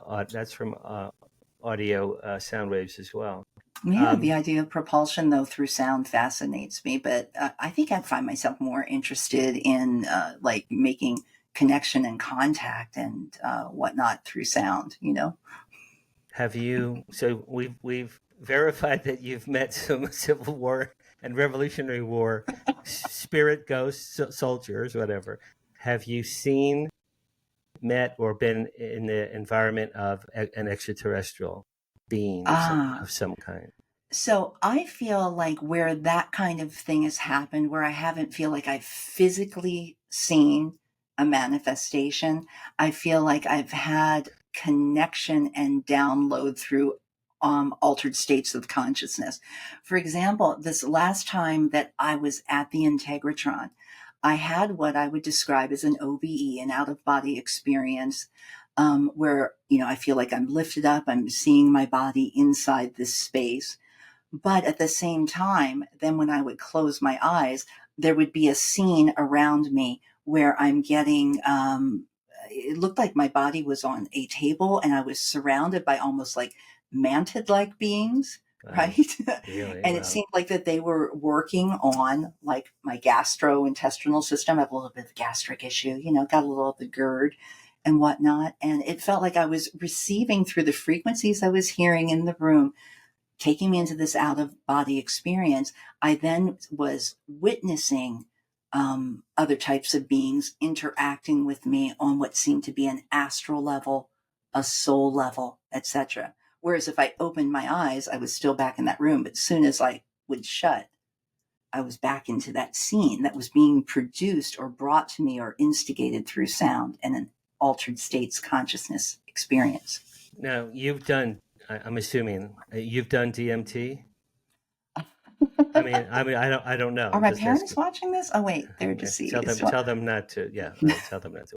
audio sound waves as well. Yeah, the idea of propulsion, though, through sound fascinates me. But I think I'd find myself more interested in like making connection and contact and whatnot through sound. Have you? So we've verified that you've met some Civil War and Revolutionary War spirit ghosts, soldiers, whatever. Have you seen, met, or been in the environment of an extraterrestrial being Ah, of some kind? so I feel like where that kind of thing has happened, where I haven't feel like I've physically seen a manifestation, I feel like I've had connection and download through altered states of consciousness. For example, this last time that I was at the Integratron, I had what I would describe as an OBE, an out of body experience, where, I feel like I'm lifted up, I'm seeing my body inside this space. But at the same time, then when I would close my eyes, there would be a scene around me where I'm getting, it looked like my body was on a table and I was surrounded by almost like mantid like beings, Wow, right? really? And it Wow. seemed like that they were working on like my gastrointestinal system. I have a little bit of a gastric issue, got a little of the GERD and whatnot. And it felt like I was receiving through the frequencies I was hearing in the room, taking me into this out of body experience. I then was witnessing other types of beings interacting with me on what seemed to be an astral level, a soul level, etc. Whereas if I opened my eyes, I was still back in that room. But as soon as I would shut, I was back into that scene that was being produced or brought to me or instigated through sound and an altered states consciousness experience. Now, I'm assuming you've done DMT. I don't know. Are I'm my just parents asking. watching this? Oh wait, they're Tell them, deceased. tell them not to. Yeah, tell them not to.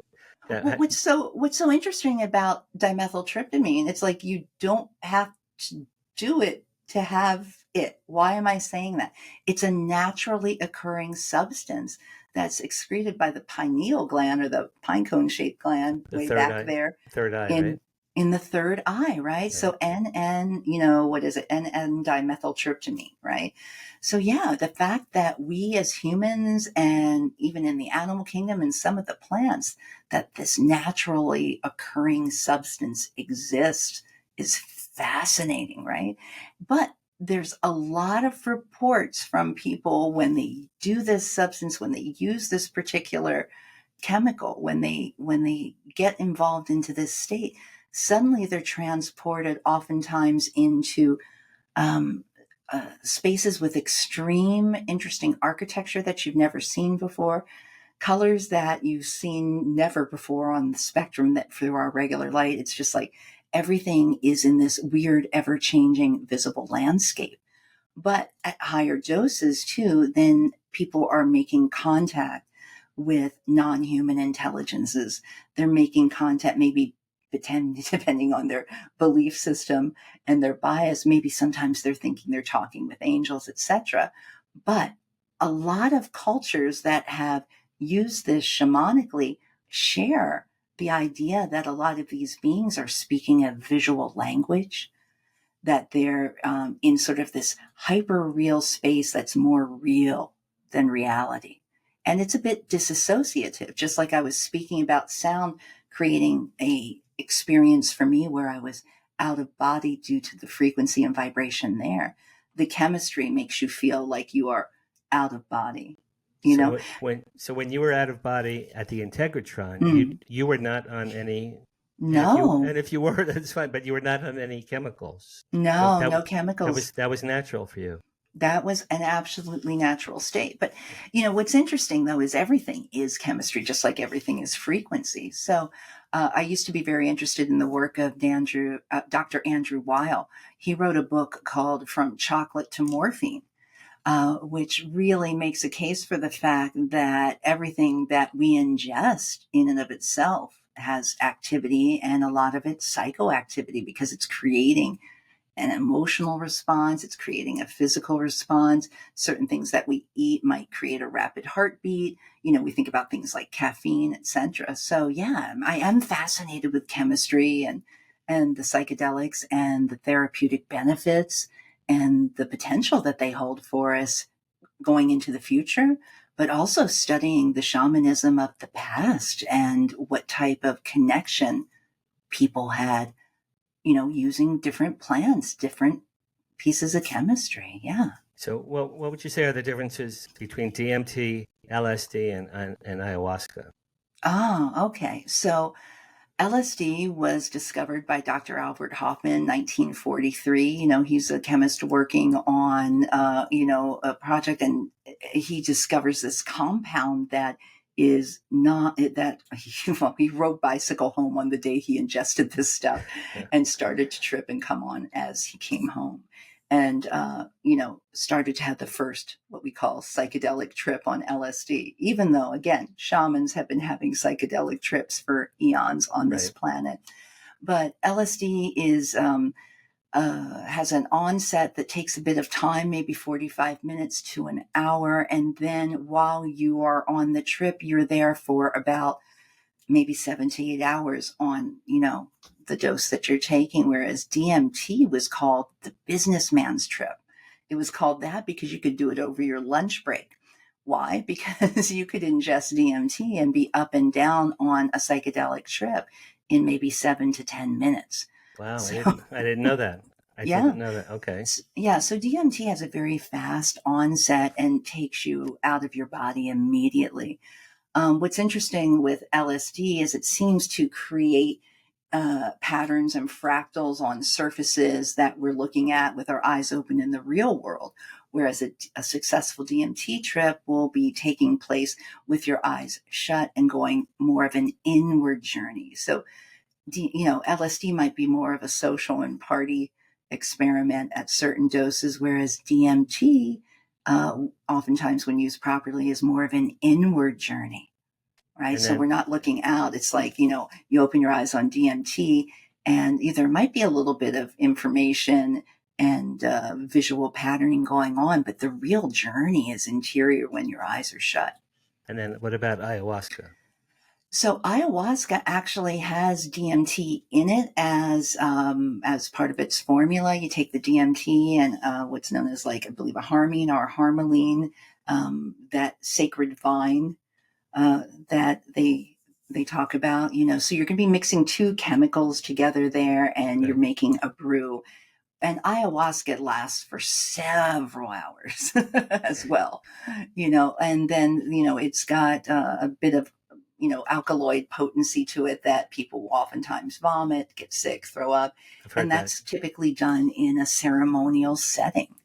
Well, Yeah, what's so interesting about dimethyltryptamine? It's like you don't have to do it to have it. Why am I saying that? It's a naturally occurring substance that's excreted by the pineal gland or the pinecone shaped gland the way back there third eye, right? in the third eye, right? Right. So what is it? NN dimethyltryptamine, right? So yeah, the fact that we as humans and even in the animal kingdom and some of the plants, that this naturally occurring substance exists is fascinating, right? But there's a lot of reports from people when they do this substance, when they use this particular chemical, when they get involved into this state, suddenly they're transported oftentimes into um, spaces with extreme interesting architecture that you've never seen before, colors that you've seen never before on the spectrum that through our regular light. It's just like everything is in this weird, ever changing visible landscape. But at higher doses too, then people are making contact with non-human intelligences. They're making contact, maybe depending on their belief system and their bias. Maybe sometimes they're thinking they're talking with angels, etc. But a lot of cultures that have used this shamanically share the idea that a lot of these beings are speaking a visual language, that they're in sort of this hyper real space that's more real than reality. And it's a bit disassociative, just like I was speaking about sound creating a experience for me where I was out of body due to the frequency and vibration there. The chemistry makes you feel like you are out of body, you know? When you were out of body at the Integratron, Mm. you were not on any. No, And if you were, that's fine. But you were not on any chemicals. So no chemicals. that was natural for you. That was an absolutely natural state. But, what's interesting though is everything is chemistry, just like everything is frequency. So I used to be very interested in the work of Dr. Andrew Weil. He wrote a book called From Chocolate to Morphine, which really makes a case for the fact that everything that we ingest in and of itself has activity, and a lot of it's psychoactivity because it's creating an emotional response, it's creating a physical response. Certain things that we eat might create a rapid heartbeat. We think about things like caffeine, etc. So yeah, I am fascinated with chemistry and the psychedelics and the therapeutic benefits and the potential that they hold for us going into the future, but also studying the shamanism of the past and what type of connection people had, using different plants, different pieces of chemistry. Yeah. So, what would you say are the differences between DMT, LSD, and ayahuasca? Ah, okay. So LSD was discovered by Dr. Albert Hoffman, 1943. He's a chemist working on, a project, and he discovers this compound that is not that well, he rode bicycle home on the day he ingested this stuff Yeah. and started to trip and come on as he came home. And started to have the first what we call psychedelic trip on LSD, even though, again, shamans have been having psychedelic trips for eons on this Right. planet. But LSD has an onset that takes a bit of time, maybe 45 minutes to an hour. And then while you are on the trip, you're there for about maybe 7 to 8 hours on, the dose that you're taking. Whereas DMT was called the businessman's trip. It was called that because you could do it over your lunch break. Why? Because you could ingest DMT and be up and down on a psychedelic trip in maybe 7 to 10 minutes. Wow, So, I didn't know that. I yeah. didn't know that. Okay. Yeah, so DMT has a very fast onset and takes you out of your body immediately. What's interesting with LSD is it seems to create patterns and fractals on surfaces that we're looking at with our eyes open in the real world, whereas a successful DMT trip will be taking place with your eyes shut and going more of an inward journey. So, LSD might be more of a social and party experiment at certain doses, whereas DMT, oftentimes when used properly, is more of an inward journey. Right. And So we're then, not looking out. It's like, you open your eyes on DMT and there might be a little bit of information and visual patterning going on, but the real journey is interior when your eyes are shut. and then, what about ayahuasca? So ayahuasca actually has DMT in it as part of its formula. You take the DMT and what's known as, like, I believe, a harmine or harmaline, that sacred vine that they talk about, so you're going to be mixing two chemicals together there and you're Right. making a brew. And ayahuasca lasts for several hours as well, and then, it's got a bit of, alkaloid potency to it that people will oftentimes vomit, get sick, throw up. I've heard And that. that's typically done in a ceremonial setting.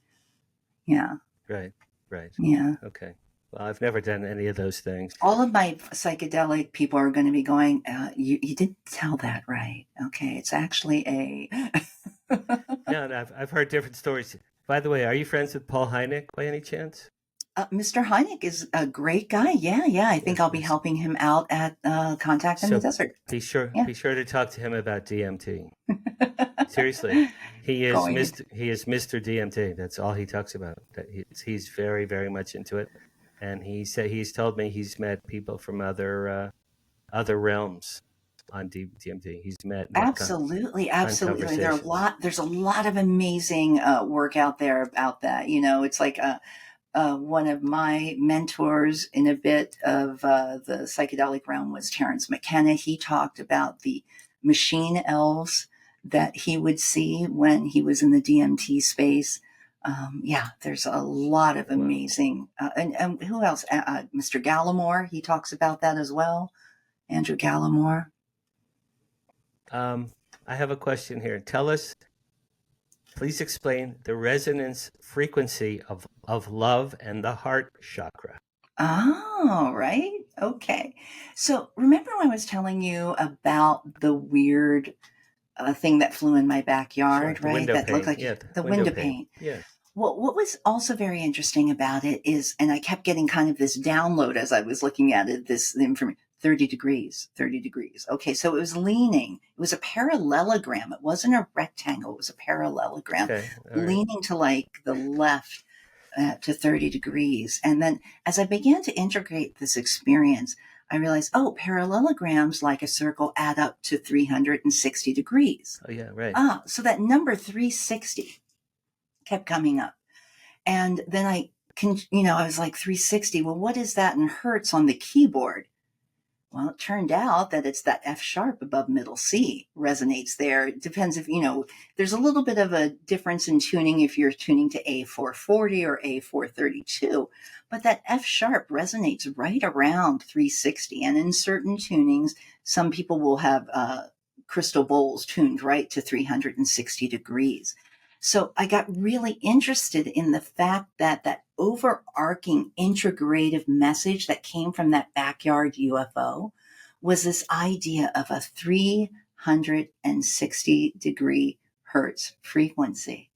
Yeah. Right. Right. Yeah. Okay. Well, I've never done any of those things. All of my psychedelic people are going to be going, you didn't tell that right. Okay. It's actually a. No, and I've heard different stories. By the way, are you friends with Paul Hynek by any chance? Mr. Hynek is a great guy. Yeah. Yeah. I think Yes, I'll be yes. helping him out at Contact in the So Desert. be sure Yeah. be sure to talk to him about DMT. Seriously, he is Going. Mr. DMT. That's all he talks about. He's very, very much into it, and he's told me he's met people from other realms on DMT. He's met Absolutely, absolutely. conversations. There's a lot of amazing work out there about that. It's like one of my mentors in a bit of the psychedelic realm was Terrence McKenna. He talked about the machine elves that he would see when he was in the DMT space. Yeah, there's a lot of Wow. amazing. And who else? Mr. Gallimore, he talks about that as well. Andrew Gallimore. I have a question here. Please explain the resonance frequency of love and the heart chakra. Oh, right. Okay. So remember when I was telling you about the weird thing that flew in my Sure, backyard, the right? window That looked pane. like Yeah, the window window pane. pane. Yes. Well, what was also very interesting about it is, and I kept getting kind of this download as I was looking at it, this information, 30 degrees, 30 degrees. Okay, so it was leaning. It was a parallelogram. It wasn't a rectangle. It was a parallelogram, Okay. All right. leaning to like the left to 30 degrees. And then as I began to integrate this experience, I realized, oh, parallelograms like a circle add up to 360 degrees. Oh yeah. Right. So that number 360 kept coming up. And then I was like, 360. Well, what is that in hertz on the keyboard? Well, it turned out that it's that F sharp above middle C resonates there. It depends if, there's a little bit of a difference in tuning if you're tuning to A440 or A432, but that F sharp resonates right around 360. And in certain tunings, some people will have crystal bowls tuned right to 360 degrees. So I got really interested in the fact that that overarching integrative message that came from that backyard UFO was this idea of a 360-degree Hertz frequency.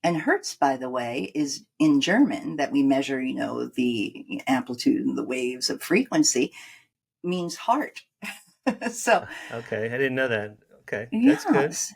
And Hertz, by the way, is in German that we measure, the amplitude and the waves of frequency, means heart. So, Okay, I didn't know that. Okay, that's good. yes,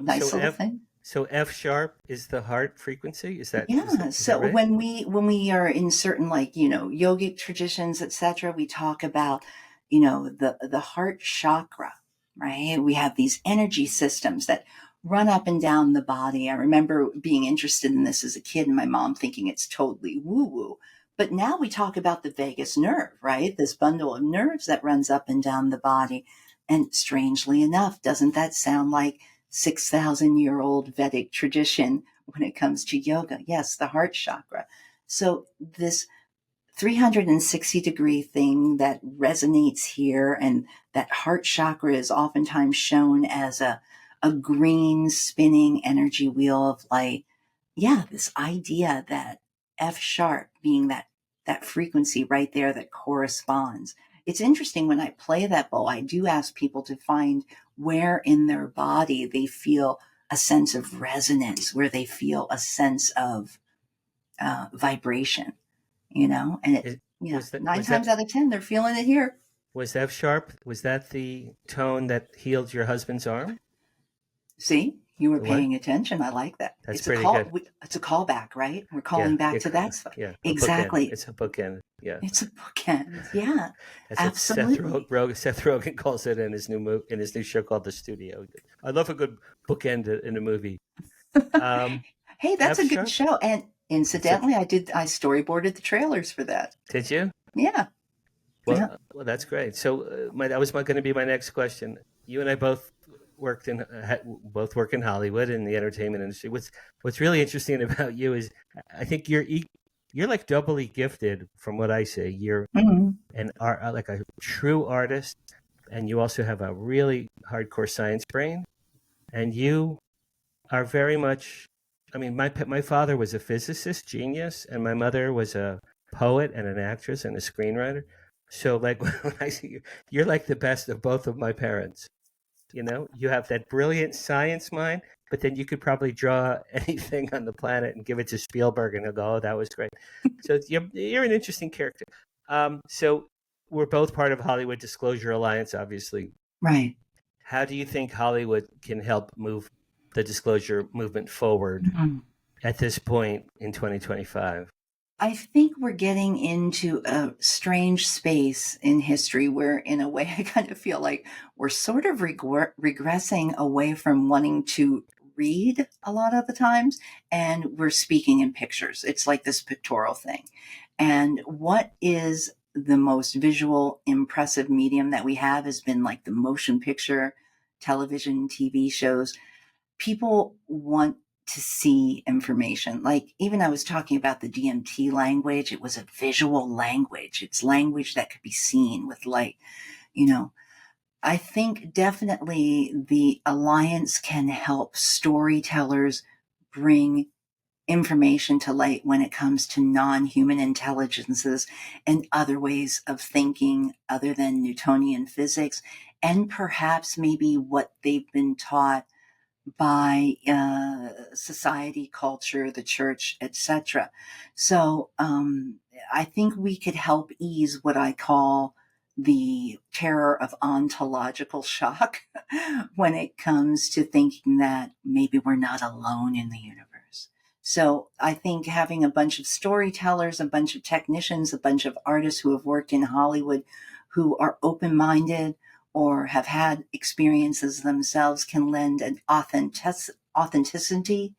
nice little thing. So F sharp is the heart frequency. Is that Yeah. is that So right? when we are in certain yogic traditions, etc., we talk about the heart chakra, right? We have these energy systems that run up and down the body. I remember being interested in this as a kid, and my mom thinking it's totally woo woo. But now we talk about the vagus nerve, right? This bundle of nerves that runs up and down the body. And strangely enough, doesn't that sound like 6,000-year-old Vedic tradition when it comes to yoga? Yes, the heart chakra. So this 360-degree thing that resonates here, and that heart chakra is oftentimes shown as a green spinning energy wheel of light. Yeah, this idea that F sharp being that frequency right there that corresponds. It's interesting when I play that bowl, I do ask people to find where in their body they feel a sense of resonance, where they feel a sense of vibration, and Was that nine times out of 10, they're feeling it here. was F sharp? Was that the tone that healed your husband's arm? See, you were What? paying attention. I like that. That's It's pretty good. It's a callback, right? We're calling back to that stuff. Yeah, Exactly. It's a bookend. Yeah, It's a bookend. Yeah, that's what absolutely. Seth Rogen calls it in his new show called The Studio. I love a good bookend in a movie. Hey, that's F a good sharp. show. And It's a, incidentally, I storyboarded the trailers for that. did you? Yeah. Yeah. Well, that's great. So that was going to be my next question. You and I both work in Hollywood in the entertainment industry. What's really interesting about you is I think you're like doubly gifted from what I see. You're Mhm. an art, like a true artist, and you also have a really hardcore science brain. And you are very much. I mean, my father was a physicist, genius, and my mother was a poet and an actress and a screenwriter. So, like when I see you, you're like the best of both of my parents. You have that brilliant science mind, but then you could probably draw anything on the planet and give it to Spielberg, and he'll go, "Oh, that was great." So you're an interesting character. So we're both part of Hollywood Disclosure Alliance, obviously. Right. How do you think Hollywood can help move the disclosure movement forward Mhm. at this point in 2025? I think we're getting into a strange space in history where, in a way, I kind of feel like we're sort of regressing away from wanting to read a lot of the times, and we're speaking in pictures. It's like this pictorial thing. And what is the most visual, impressive medium that we have has been like the motion picture, television, TV shows. People want to see information. Like, even I was talking about the DMT language, it was a visual language. It's language that could be seen with light. You know, I think definitely the Alliance can help storytellers bring information to light when it comes to non-human intelligences and other ways of thinking other than Newtonian physics, and perhaps maybe what they've been taught by society, culture, the church, etc. So I think we could help ease what I call the terror of ontological shock when it comes to thinking that maybe we're not alone in the universe. So I think having a bunch of storytellers, a bunch of technicians, a bunch of artists who have worked in Hollywood who are open-minded or have had experiences themselves can lend an authenticity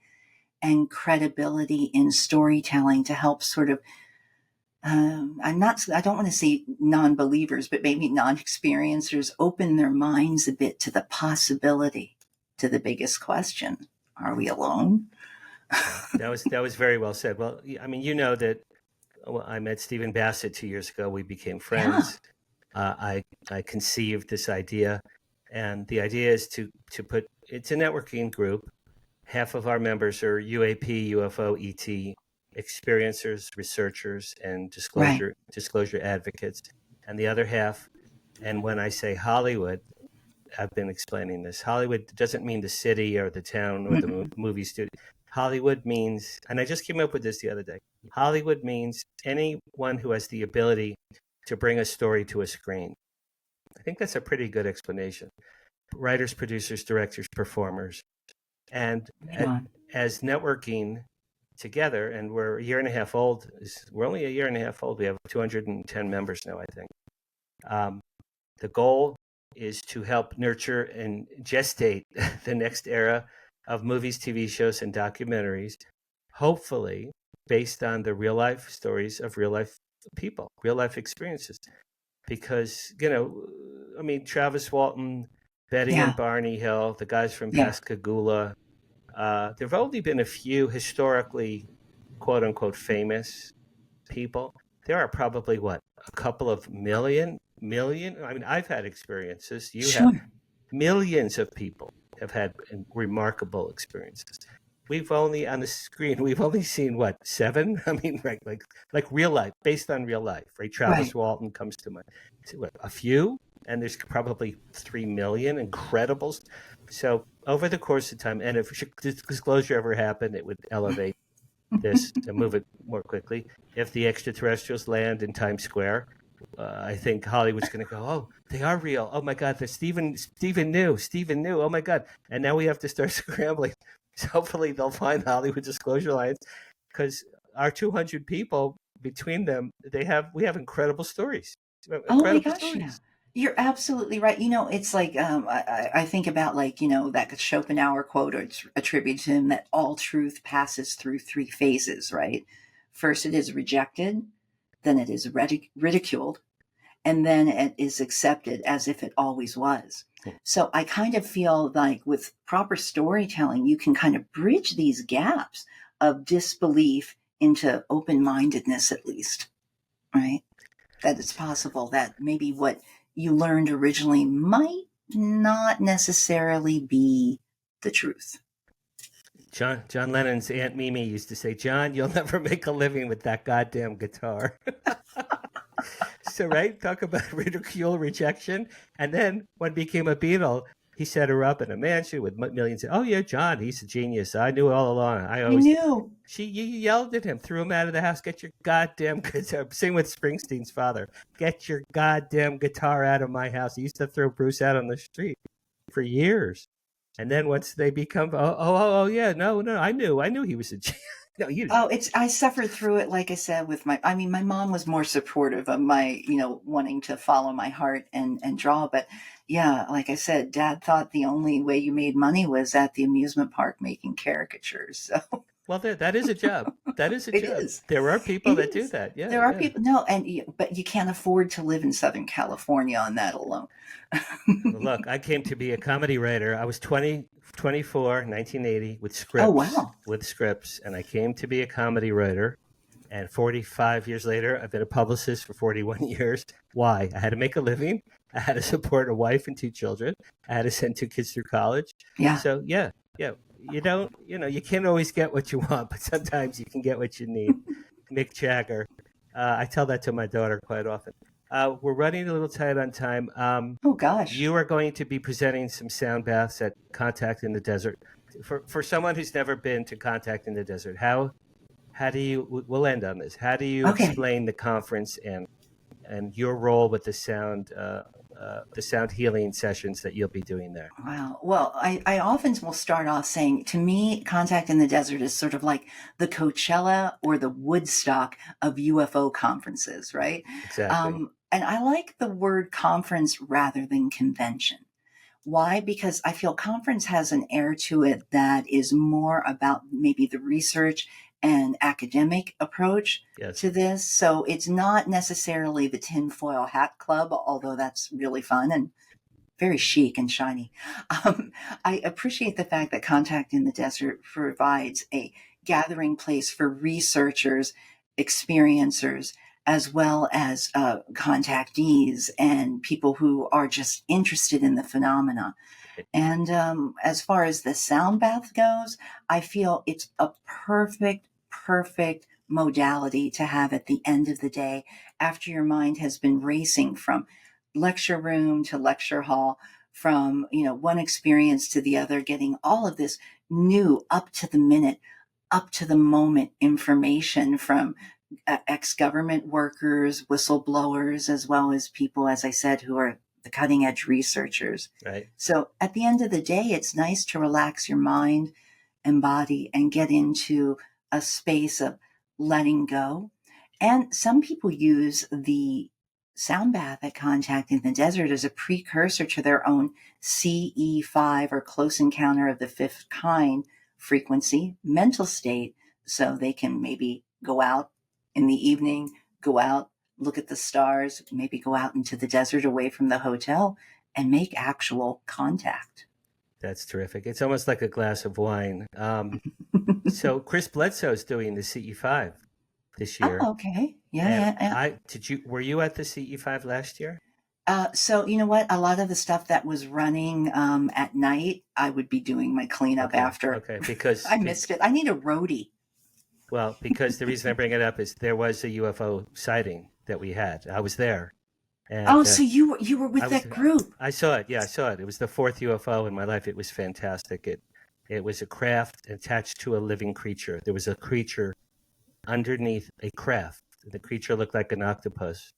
and credibility in storytelling to help sort of I don't want to say non-believers, but maybe non-experiencers open their minds a bit to the possibility, to the biggest question: are we alone? That was very well said. Well, I mean, you know that I met Stephen Bassett 2 years ago. We became Yeah, friends. I conceived this idea, and the idea is to put it's a networking group. Half of our members are UAP, UFO, ET experiencers, researchers, and right. disclosure advocates, and the other half. And when I say Hollywood, I've been explaining this. Hollywood doesn't mean the city or the town or the Mm-mm. movie studio. Hollywood means, and I just came up with this the other day. Hollywood means anyone who has the ability to bring a story to a screen. I think that's a pretty good explanation. Writers, producers, directors, performers, and Right on. as networking together, and we're a year and a half old. We're only a year and a half old. We have 210 members now, I think. Um, the goal is to help nurture and gestate the next era of movies, TV shows, and documentaries, hopefully based on the real life stories of real life people, real life experiences. Because, I mean, Travis Walton, Betty and Yeah, Barney Hill, the guys from yeah, Pascagoula, there have only been a few historically, quote unquote, famous people. There are probably what, a couple of million. I mean, I've had experiences. You have sure. millions of people have had remarkable experiences. We've only on the screen. We've only seen what, seven? I mean, right, like real life, based on real life. Right? Travis Right. Walton comes to mind. What, a few, and there's probably 3 million incredibles. So over the course of time, and if disclosure ever happened, it would elevate this to move it more quickly. If the extraterrestrials land in Times Square, I think Hollywood's going to go, oh, they are real. Oh my God, they're Stephen knew. Oh my God. And now we have to start scrambling. So hopefully they'll find Hollywood disclosure lines because our 200 people between them, we have incredible stories. Oh my Incredible gosh, yeah. stories. You're absolutely right. It's like I think about, like, that Schopenhauer quote, or it's attributed to him, that all truth passes through three phases, right? First, it is rejected, then it is ridiculed, and then it is accepted as if it always was. So I kind of feel like with proper storytelling, you can kind of bridge these gaps of disbelief into open mindedness, at least, right? That it's possible that maybe what you learned originally might not necessarily be the truth. John Lennon's Aunt Mimi used to say, John, you'll never make a living with that goddamn guitar. So, right, talk about ridicule, rejection. And then when he became a Beatle, he set her up in a mansion with millions. Oh, yeah, John, he's a genius. I knew all along. I knew. She yelled at him, threw him out of the house. Get your goddamn guitar. Sing with Springsteen's father. Get your goddamn guitar out of my house. He used to throw Bruce out on the street for years. And then once they become, yeah, no, I knew he was a genius. No, you. Oh, I suffered through it, like I said, with my mom was more supportive of my, wanting to follow my heart and draw. But yeah, like I said, Dad thought the only way you made money was at the amusement park making caricatures. So Well, that is a job. That is a it job. is. There are people It that do is. that. Yeah, There are yeah. people, no, but you can't afford to live in Southern California on that alone. Well, look, I came to be a comedy writer. I was 24, 1980, Oh, wow. with scripts, and I came to be a comedy writer. And 45 years later, I've been a publicist for 41 years. Why? I had to make a living. I had to support a wife and two children. I had to send two kids through college. Yeah. So, yeah. You can't always get what you want, but sometimes you can get what you need. Mick Jagger. I tell that to my daughter quite often. We're running a little tight on time. Oh, gosh. You are going to be presenting some sound baths at Contact in the Desert. For someone who's never been to Contact in the Desert, how do you? We'll end on this. How do you Okay. explain the conference and your role with the sound healing sessions that you'll be doing there? Wow. Well, I often will start off saying, to me, Contact in the Desert is sort of like the Coachella or the Woodstock of UFO conferences, right? Exactly. And I like the word conference rather than convention. Why? Because I feel conference has an air to it that is more about maybe the research and academic approach Yes. to this. So it's not necessarily the tinfoil hat club, although that's really fun and very chic and shiny. Um, I appreciate the fact that Contact in the Desert provides a gathering place for researchers, experiencers, as well as contactees and people who are just interested in the phenomena. And as far as the sound bath goes, I feel it's a perfect modality to have at the end of the day after your mind has been racing from lecture room to lecture hall, from one experience to the other, getting all of this new, up to the minute, up to the moment information from ex-government workers, whistleblowers, as well as people, as I said, who are the cutting edge researchers. Right. So at the end of the day, it's nice to relax your mind and body and get into a space of letting go. And some people use the sound bath at Contact in the Desert as a precursor to their own CE5 or Close Encounter of the Fifth Kind frequency mental state, so they can maybe go out in the evening, go out, look at the stars, maybe go out into the desert away from the hotel and make actual contact. That's terrific. It's almost like a glass of wine. So Chris Bledsoe's doing the CE5 this year. Oh, okay. Yeah. Were you at the CE5 last year? So you know what? A lot of the stuff that was running at night, I would be doing my cleanup after. Okay, because I missed it. I need a roadie. Well, because the reason I bring it up is there was a UFO sighting that we had. I was there. And, so you were with that group. I saw it. Yeah, I saw it. It was the fourth UFO in my life. It was fantastic. It was a craft attached to a living creature. There was a creature underneath a craft. The creature looked like an octopus.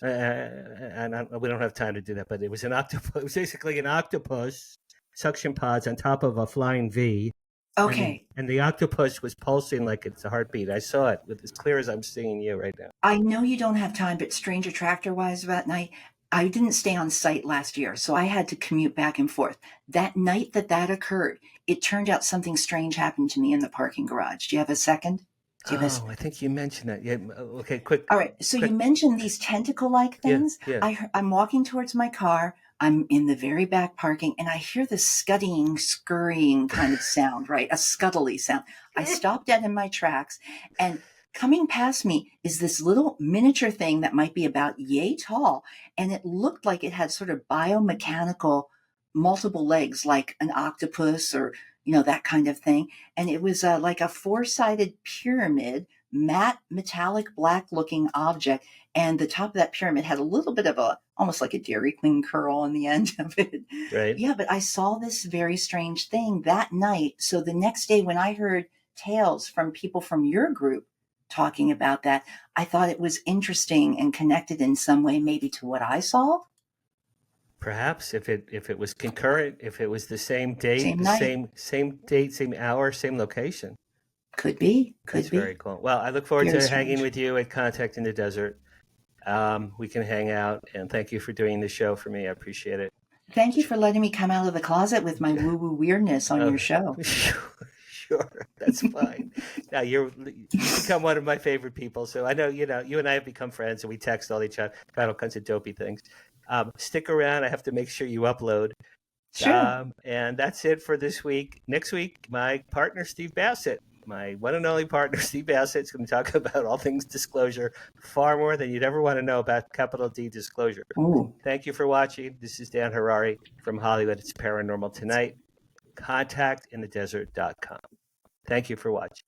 And we don't have time to do that, but it was an octopus. It was basically an octopus, suction pods on top of a flying V. Okay. And the octopus was pulsing like it's a heartbeat. I saw it with as clear as I'm seeing you right now. I know you don't have time, but strange attractor wise that night, I didn't stay on site last year, so I had to commute back and forth. That night that occurred, it turned out something strange happened to me in the parking garage. Do you have a second? I think you mentioned that. Yeah. Okay, quick. All right. So you mentioned these tentacle-like things. Yeah. I'm walking towards my car. I'm in the very back parking, and I hear this scuttling, scurrying kind of sound, right? A scuttly sound. I stop dead in my tracks, and coming past me is this little miniature thing that might be about yay tall, and it looked like it had sort of biomechanical multiple legs, like an octopus or that kind of thing. And it was like a four-sided pyramid, matte metallic black looking object, and the top of that pyramid had a little bit of almost like a Dairy Queen curl on the end of it. Right. Yeah, but I saw this very strange thing that night. So the next day when I heard tales from people from your group talking about that, I thought it was interesting and connected in some way maybe to what I saw. Perhaps if it was concurrent, if it was the same date, Same night. same date, same hour, same location. Could be. That's very cool. Well, I look forward Very to strange. hanging with you at Contact in the Desert. We can hang out, and thank you for doing the show for me. I appreciate it. Thank you for letting me come out of the closet with my woo-woo weirdness on your show. Sure, that's fine. Now you become one of my favorite people, so I know you and I have become friends, and we text all each other about all kinds of dopey things. Stick around. I have to make sure you upload. Sure. And that's it for this week. Next week, my partner, Steve Bassett, my one and only partner, Steve Bassett, is going to talk about all things disclosure, far more than you'd ever want to know about capital D disclosure. Ooh. Thank you for watching. This is Dan Harary from Hollywood. It's Paranormal Tonight. ContactInTheDesert.com. Thank you for watching.